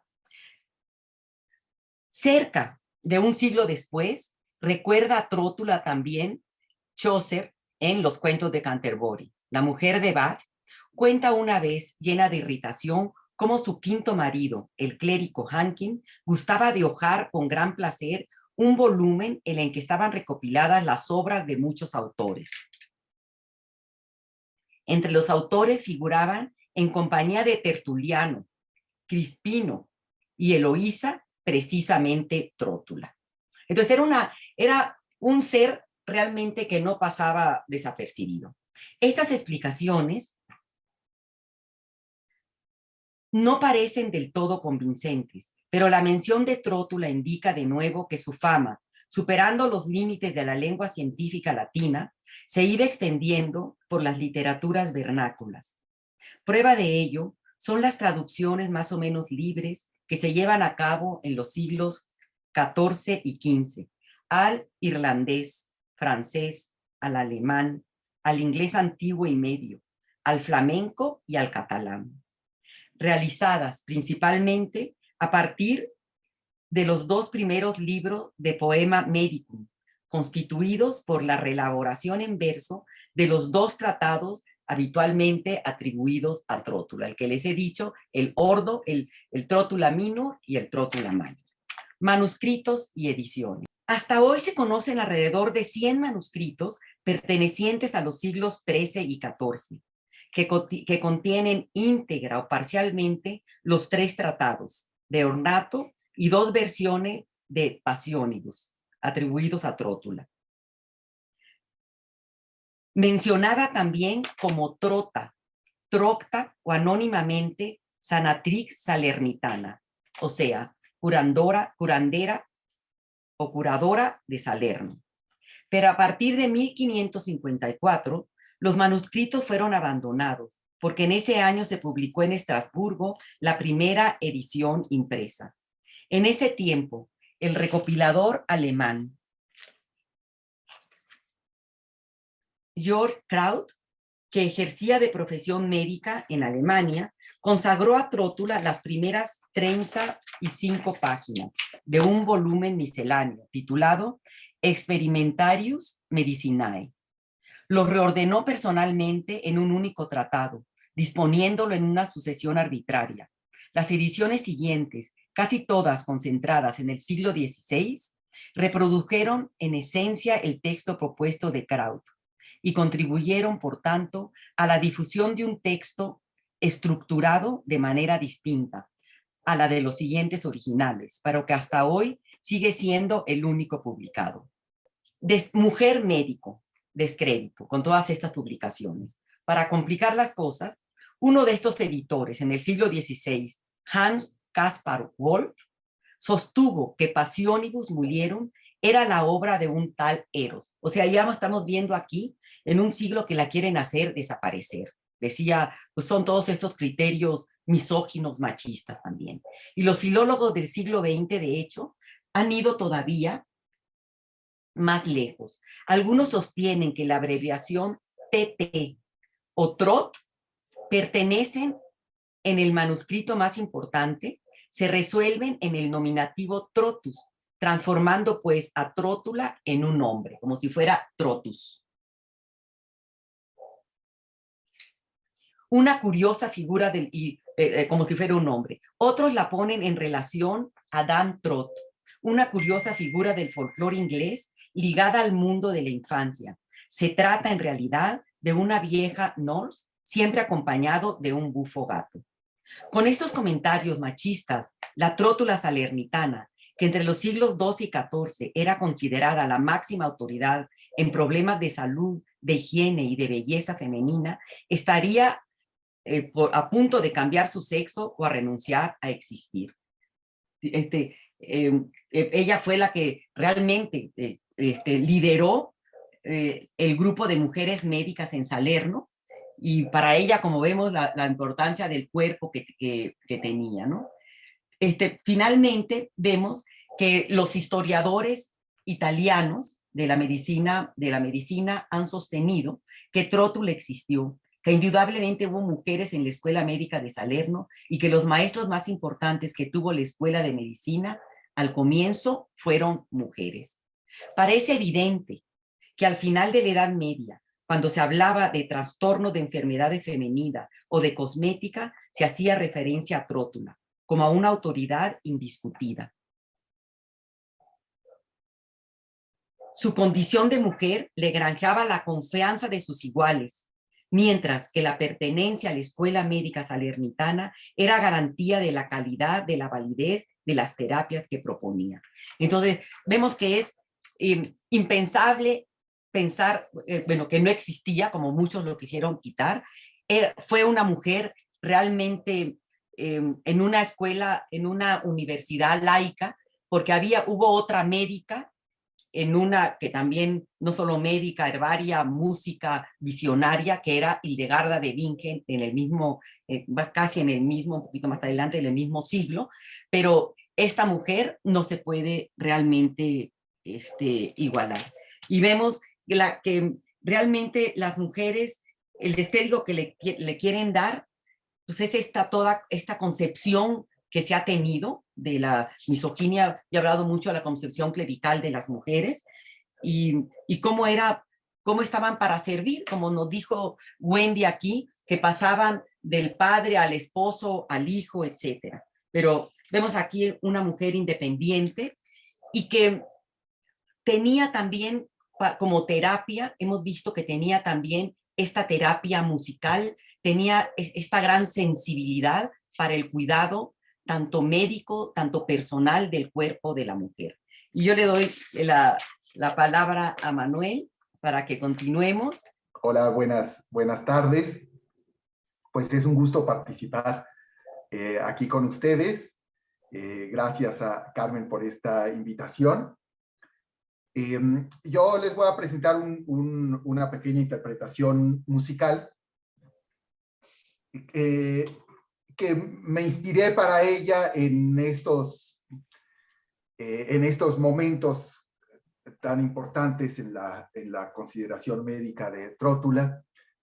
[SPEAKER 4] Cerca de un siglo después, recuerda a Trótula también Chaucer en los cuentos de Canterbury. La mujer de Bath cuenta una vez, llena de irritación, cómo su quinto marido, el clérigo Hankin, gustaba de hojar con gran placer un volumen en el que estaban recopiladas las obras de muchos autores. Entre los autores figuraban, en compañía de Tertuliano, Crispino y Eloísa, precisamente Trótula. Entonces era un ser realmente que no pasaba desapercibido. Estas explicaciones no parecen del todo convincentes, pero la mención de Trótula indica de nuevo que su fama, superando los límites de la lengua científica latina, se iba extendiendo por las literaturas vernáculas. Prueba de ello son las traducciones más o menos libres que se llevan a cabo en los siglos XIV y XV, al irlandés, francés, al alemán, al inglés antiguo y medio, al flamenco y al catalán, realizadas principalmente a partir de los dos primeros libros de Poema Medicum, constituidos por la reelaboración en verso de los dos tratados habitualmente atribuidos a Trótula, el que les he dicho, el Ordo, el Trótula Minor y el Trótula Mayor. Manuscritos y ediciones. Hasta hoy se conocen alrededor de 100 manuscritos pertenecientes a los siglos XIII y XIV, que contienen íntegra o parcialmente los tres tratados de Ornato y dos versiones de Passionibus, atribuidos a Trótula. Mencionada también como Trota, Trocta o anónimamente Sanatrix Salernitana, o sea, curandera o curadora de Salerno. Pero a partir de 1554, los manuscritos fueron abandonados, porque en ese año se publicó en Estrasburgo la primera edición impresa. En ese tiempo, el recopilador alemán Georg Kraut, que ejercía de profesión médica en Alemania, consagró a Trótula las primeras 35 páginas de un volumen misceláneo titulado Experimentarius Medicinae. Lo reordenó personalmente en un único tratado, disponiéndolo en una sucesión arbitraria. Las ediciones siguientes, casi todas concentradas en el siglo XVI, reprodujeron en esencia el texto propuesto de Kraut y contribuyeron, por tanto, a la difusión de un texto estructurado de manera distinta a la de los siguientes originales, pero que hasta hoy sigue siendo el único publicado. Mujer médico, descrédito, con todas estas publicaciones. Para complicar las cosas, uno de estos editores en el siglo XVI, Hans Caspar Wolff, sostuvo que Passionibus Mulierum era la obra de un tal Eros. O sea, ya estamos viendo aquí en un siglo que la quieren hacer desaparecer. Decía, pues son todos estos criterios misóginos, machistas también. Y los filólogos del siglo XX, de hecho, han ido todavía más lejos. Algunos sostienen que la abreviación TT o Trot pertenecen en el manuscrito más importante, se resuelven en el nominativo Trotus, transformando pues a Trótula en un nombre, como si fuera Trotus. Una curiosa figura como si fuera un nombre. Otros la ponen en relación a Dan Trott, una curiosa figura del folclore inglés ligada al mundo de la infancia. Se trata en realidad de una vieja Norse, siempre acompañado de un bufo gato. Con estos comentarios machistas, la Trótula salernitana, que entre los siglos XII y XIV era considerada la máxima autoridad en problemas de salud, de higiene y de belleza femenina, estaría a punto de cambiar su sexo o a renunciar a existir. Ella fue la que realmente lideró el grupo de mujeres médicas en Salerno, y para ella, como vemos, la importancia del cuerpo que tenía, ¿no? Finalmente vemos que los historiadores italianos de la medicina han sostenido que Trótula existió, que indudablemente hubo mujeres en la Escuela Médica de Salerno y que los maestros más importantes que tuvo la Escuela de Medicina al comienzo fueron mujeres. Parece evidente que al final de la Edad Media, cuando se hablaba de trastorno de enfermedades femeninas o de cosmética, se hacía referencia a Trótula como a una autoridad indiscutida. Su condición de mujer le granjeaba la confianza de sus iguales, mientras que la pertenencia a la Escuela Médica Salernitana era garantía de la calidad, de la validez de las terapias que proponía. Entonces, vemos que es impensable pensar, que no existía, como muchos lo quisieron quitar. Fue una mujer realmente en una escuela, en una universidad laica, porque hubo otra médica, en una que también, no solo médica, herbaria, música, visionaria, que era Hildegarda de Bingen, en el mismo, casi en el mismo, un poquito más adelante, en el mismo siglo, pero esta mujer no se puede realmente igualar. Y vemos que realmente las mujeres, el destédigo que le quieren dar, pues es toda esta concepción que se ha tenido de la misoginia. He hablado mucho de la concepción clerical de las mujeres y cómo estaban para servir, como nos dijo Wendy aquí, que pasaban del padre al esposo, al hijo, etcétera. Pero vemos aquí una mujer independiente y que tenía también como terapia, hemos visto que tenía también esta terapia musical, tenía esta gran sensibilidad para el cuidado tanto médico, tanto personal del cuerpo de la mujer. Y yo le doy la palabra a Manuel para que continuemos.
[SPEAKER 5] Hola, buenas tardes. Pues es un gusto participar aquí con ustedes. Gracias a Carmen por esta invitación. Yo les voy a presentar una pequeña interpretación musical que me inspiré para ella en estos en estos momentos tan importantes en la consideración médica de Trótula,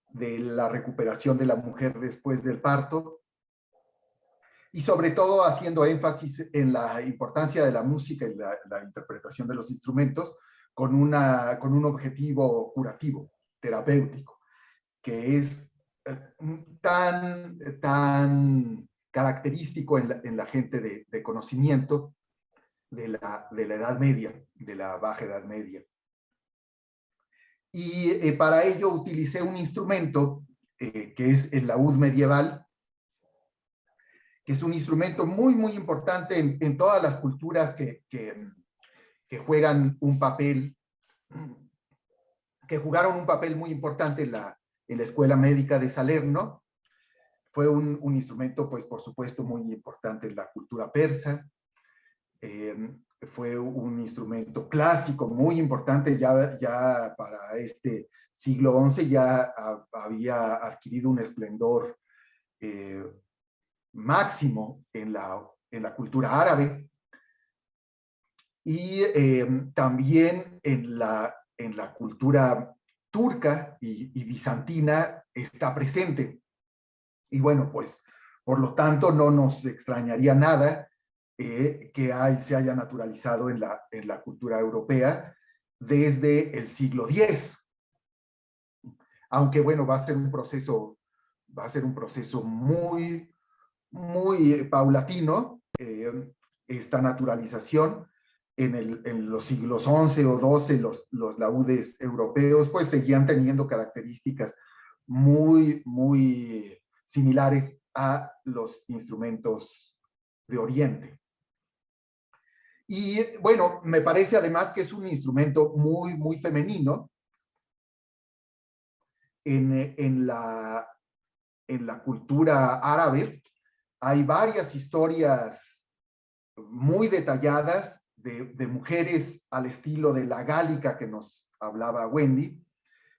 [SPEAKER 5] de la recuperación de la mujer después del parto, y sobre todo haciendo énfasis en la importancia de la música y la interpretación de los instrumentos con un objetivo curativo, terapéutico, que es tan característico en la gente de conocimiento de la Edad Media, de la Baja Edad Media. Y para ello utilicé un instrumento que es el laúd medieval, que es un instrumento muy, muy importante en todas las culturas que juegan un papel, que jugaron un papel muy importante en la Escuela Médica de Salerno. Fue un instrumento, pues, por supuesto, muy importante en la cultura persa. Fue un instrumento clásico muy importante ya para este siglo XI, ya había adquirido un esplendor máximo en la cultura árabe y también en la cultura turca y bizantina está presente. Y bueno, pues, por lo tanto, no nos extrañaría nada que se haya naturalizado en la cultura europea desde el siglo X. Aunque, bueno, va a ser un proceso muy, muy paulatino, esta naturalización. En los siglos XI o XII, los laúdes europeos, pues, seguían teniendo características muy, muy similares a los instrumentos de Oriente. Y bueno, me parece además que es un instrumento muy, muy femenino. En la cultura árabe hay varias historias muy detalladas de mujeres al estilo de la gálica que nos hablaba Wendy,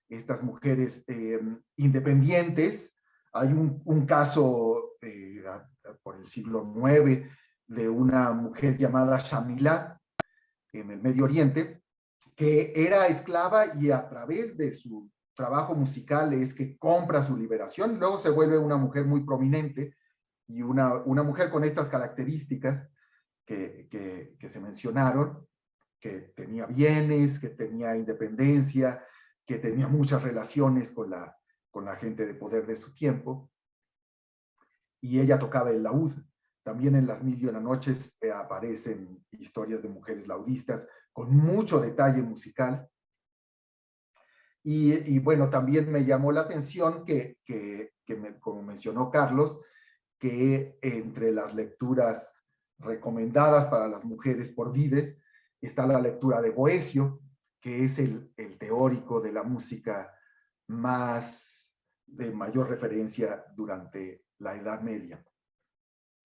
[SPEAKER 5] estas mujeres independientes. Hay un caso por el siglo IX de una mujer llamada Shamila en el Medio Oriente, que era esclava y a través de su trabajo musical es que compra su liberación. Luego se vuelve una mujer muy prominente y una mujer con estas características que se mencionaron, que tenía bienes, que tenía independencia, que tenía muchas relaciones con la gente de poder de su tiempo, y ella tocaba el laúd. También en Las Mil y Una Noches aparecen historias de mujeres laudistas con mucho detalle musical. Y bueno, también me llamó la atención como mencionó Carlos, que entre las lecturas recomendadas para las mujeres por Vives está la lectura de Boecio, que es el teórico de la música de mayor referencia durante la Edad Media.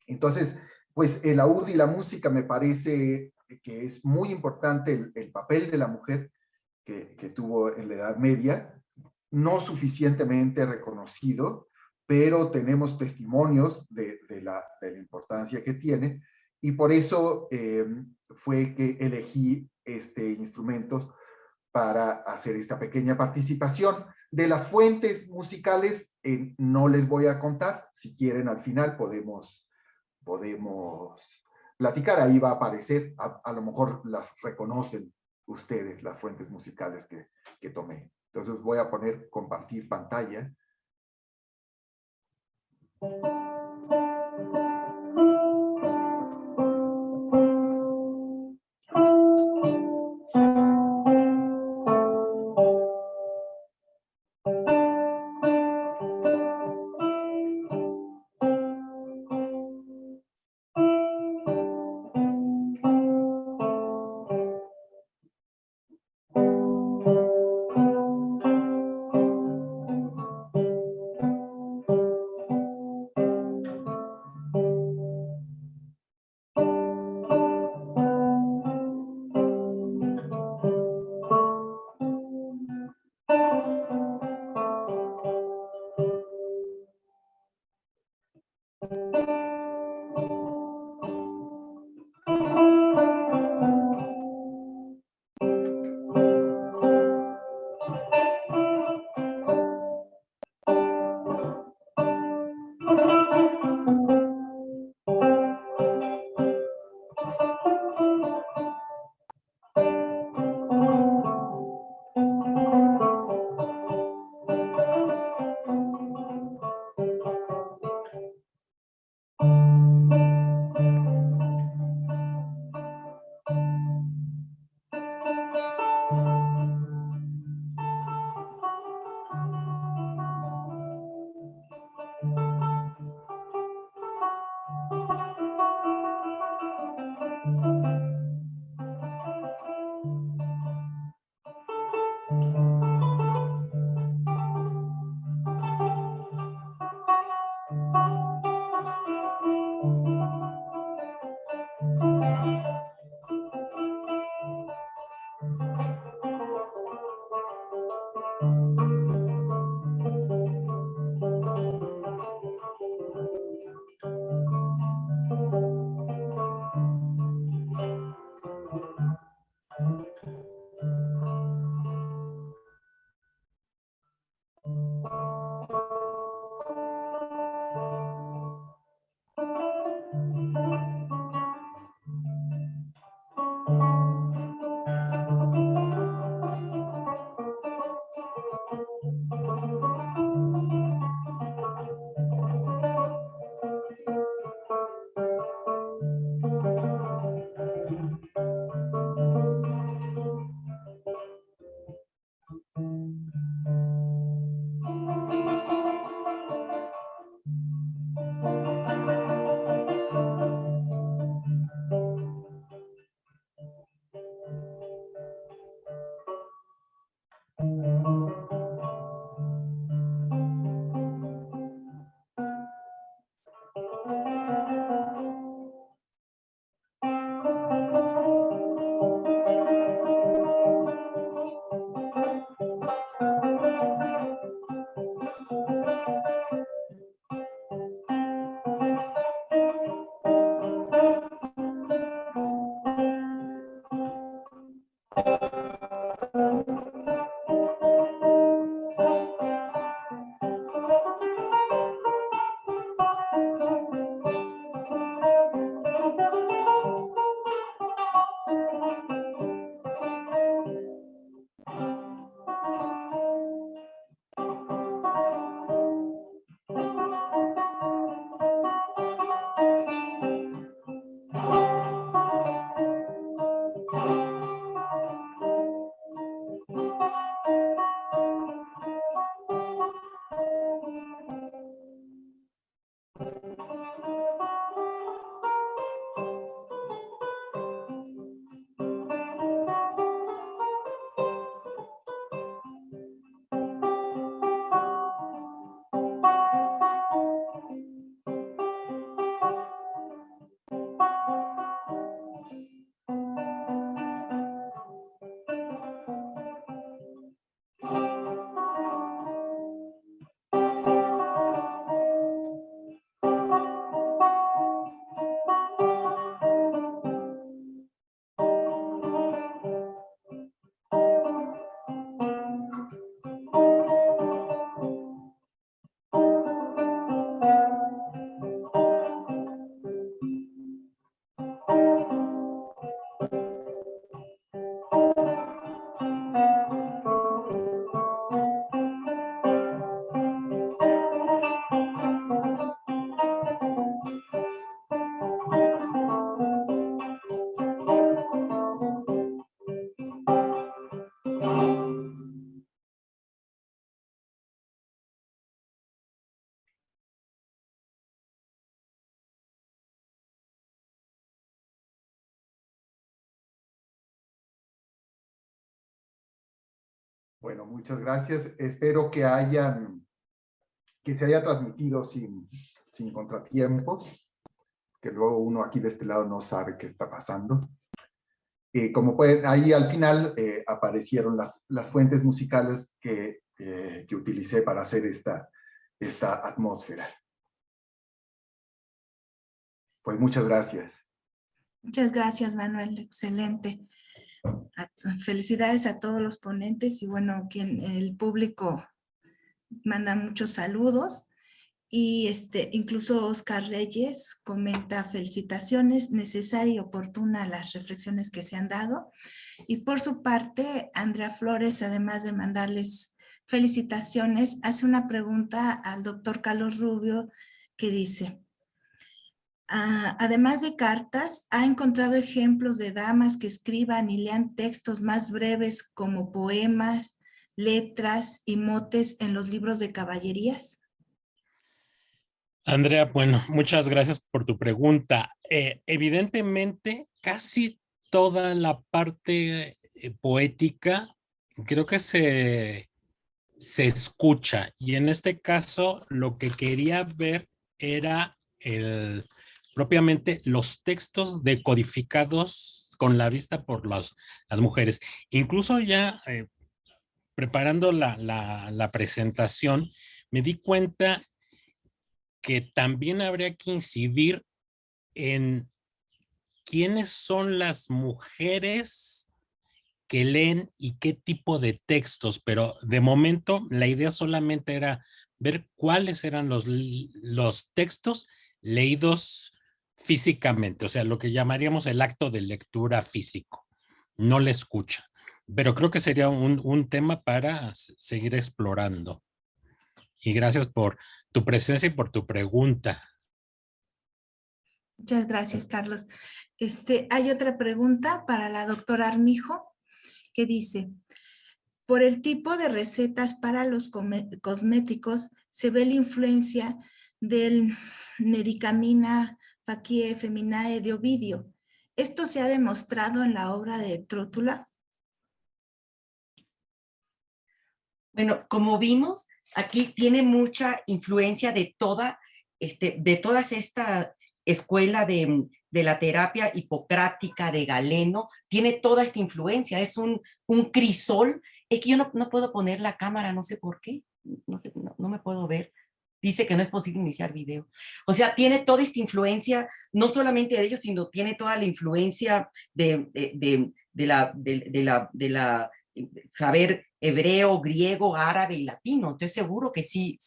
[SPEAKER 5] Entonces, pues el laúd y la música me parece que es muy importante el papel de la mujer que tuvo en la Edad Media, no suficientemente reconocido, pero tenemos testimonios de la importancia que tiene, y por eso fue que elegí este instrumento para hacer esta pequeña participación. De las fuentes musicales no les voy a contar. Si quieren, al final podemos platicar. Ahí va a aparecer, a lo mejor las reconocen ustedes, las fuentes musicales que tomé. Entonces voy a poner compartir pantalla. Bueno, muchas gracias. Espero que se haya transmitido sin contratiempos, que luego uno aquí de este lado no sabe qué está pasando. Como pueden, ahí al final aparecieron las fuentes musicales que utilicé para hacer esta atmósfera. Pues muchas gracias.
[SPEAKER 1] Muchas gracias, Manuel. Excelente. Felicidades a todos los ponentes y bueno, el público manda muchos saludos. Y incluso Oscar Reyes comenta felicitaciones, necesaria y oportuna las reflexiones que se han dado. Y por su parte, Andrea Flores, además de mandarles felicitaciones, hace una pregunta al doctor Carlos Rubio que dice, además de cartas, ¿ha encontrado ejemplos de damas que escriban y lean textos más breves como poemas, letras y motes en los libros de caballerías?
[SPEAKER 3] Andrea, bueno, muchas gracias por tu pregunta. Evidentemente, casi toda la parte poética creo que se escucha, y en este caso lo que quería ver era propiamente los textos decodificados con la vista por las mujeres. Incluso ya preparando la presentación, me di cuenta que también habría que incidir en quiénes son las mujeres que leen y qué tipo de textos, pero de momento la idea solamente era ver cuáles eran los textos leídos físicamente, o sea, lo que llamaríamos el acto de lectura físico, no la escucha. Pero creo que sería un tema para seguir explorando. Y gracias por tu presencia y por tu pregunta.
[SPEAKER 1] Muchas gracias, Carlos. Hay otra pregunta para la doctora Armijo que dice, por el tipo de recetas para los cosméticos se ve la influencia del Medicamina Facie Feminae de Ovidio. ¿Esto se ha demostrado en la obra de Trótula?
[SPEAKER 4] Bueno, como vimos, aquí tiene mucha influencia de toda esta escuela de la terapia hipocrática de Galeno, tiene toda esta influencia, es un crisol. Es que yo no puedo poner la cámara, no sé por qué, no me puedo ver. Dice que no es posible iniciar video. O sea, tiene toda esta influencia, no solamente de ellos, sino tiene toda la influencia de la saber hebreo, griego, árabe y latino. Estoy seguro que sí,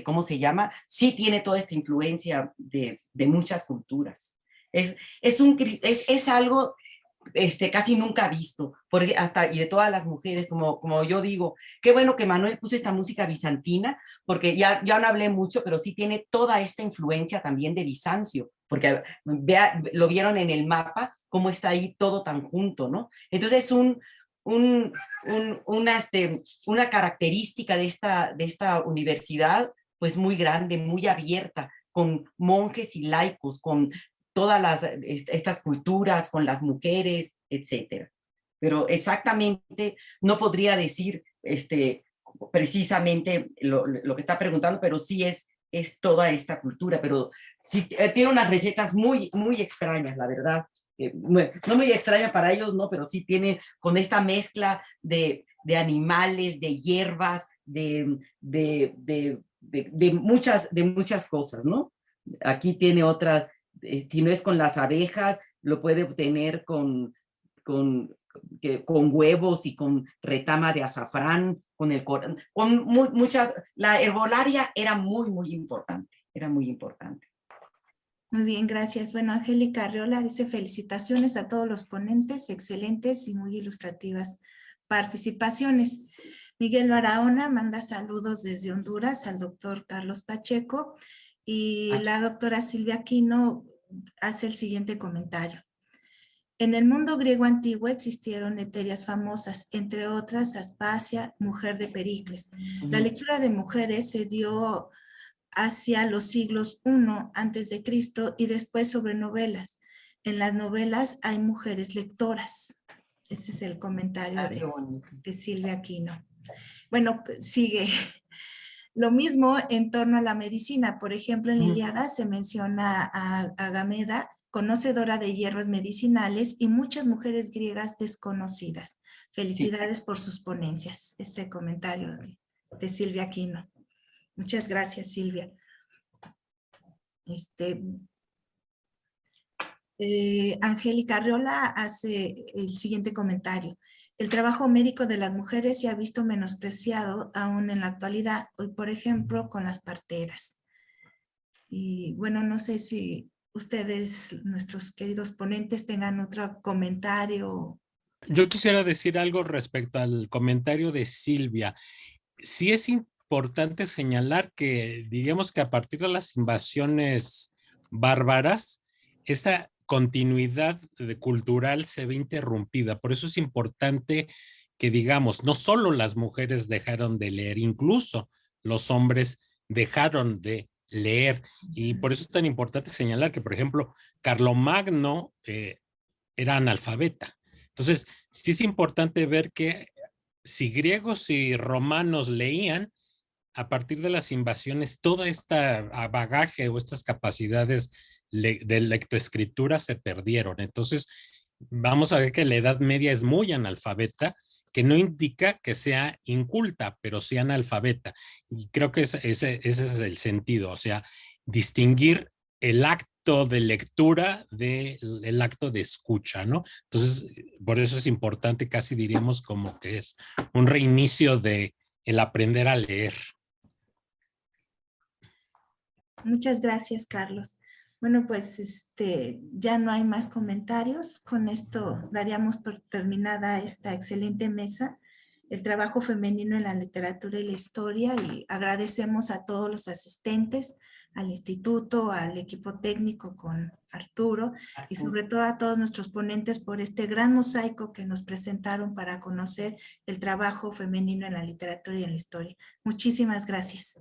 [SPEAKER 4] ¿cómo se llama? Sí tiene toda esta influencia de muchas culturas. Es algo casi nunca visto, porque y de todas las mujeres, como yo digo, qué bueno que Manuel puso esta música bizantina, porque ya no hablé mucho, pero sí tiene toda esta influencia también de Bizancio, porque lo vieron en el mapa, cómo está ahí todo tan junto, ¿no? Entonces es una característica de esta universidad, pues muy grande, muy abierta, con monjes y laicos, con todas estas culturas, con las mujeres, etcétera. Pero exactamente no podría decir precisamente lo que está preguntando, pero sí es toda esta cultura, pero sí tiene unas recetas muy, muy extrañas, la verdad. Bueno, no muy extraña para ellos, no, pero sí tiene con esta mezcla de animales, de hierbas, de muchas cosas, ¿no? Aquí tiene otra, si no es con las abejas, lo puede obtener con huevos y con retama de azafrán, la herbolaria era muy, muy importante, era muy importante.
[SPEAKER 1] Muy bien, gracias. Bueno, Angélica Arreola dice felicitaciones a todos los ponentes, excelentes y muy ilustrativas participaciones. Miguel Barahona manda saludos desde Honduras al doctor Carlos Pacheco y la doctora Silvia Aquino hace el siguiente comentario. En el mundo griego antiguo existieron eterias famosas, entre otras Aspasia, mujer de Pericles. La lectura de mujeres se dio hacia los siglos I a.C. y después sobre novelas. En las novelas hay mujeres lectoras. Ese es el comentario
[SPEAKER 4] Qué bonito.
[SPEAKER 1] de Silvia Aquino. Bueno, sigue. Lo mismo en torno a la medicina. Por ejemplo, en la Ilíada se menciona a Agameda, conocedora de hierbas medicinales, y muchas mujeres griegas desconocidas. Felicidades por sus ponencias. Ese comentario de Silvia Aquino. Muchas gracias, Silvia. Angélica Arreola hace el siguiente comentario. El trabajo médico de las mujeres se ha visto menospreciado aún en la actualidad, hoy por ejemplo con las parteras. Y bueno, no sé si ustedes, nuestros queridos ponentes, tengan otro comentario.
[SPEAKER 3] Yo quisiera decir algo respecto al comentario de Silvia. Sí es importante señalar que, diríamos que a partir de las invasiones bárbaras, esa continuidad cultural se ve interrumpida. Por eso es importante que digamos, no solo las mujeres dejaron de leer, incluso los hombres dejaron de leer. Y por eso es tan importante señalar que, por ejemplo, Carlomagno era analfabeta. Entonces, sí es importante ver que si griegos y romanos leían, a partir de las invasiones, toda esta bagaje o estas capacidades de lectoescritura se perdieron. Entonces, vamos a ver que la Edad Media es muy analfabeta, que no indica que sea inculta, pero sí analfabeta. Y creo que ese es el sentido, o sea, distinguir el acto de lectura del acto de escucha, ¿no? Entonces, por eso es importante, casi diríamos como que es un reinicio de el aprender a leer.
[SPEAKER 1] Muchas gracias, Carlos. Bueno, pues ya no hay más comentarios. Con esto daríamos por terminada esta excelente mesa, el trabajo femenino en la literatura y la historia, y agradecemos a todos los asistentes, al instituto, al equipo técnico con Arturo y sobre todo a todos nuestros ponentes por este gran mosaico que nos presentaron para conocer el trabajo femenino en la literatura y en la historia. Muchísimas gracias.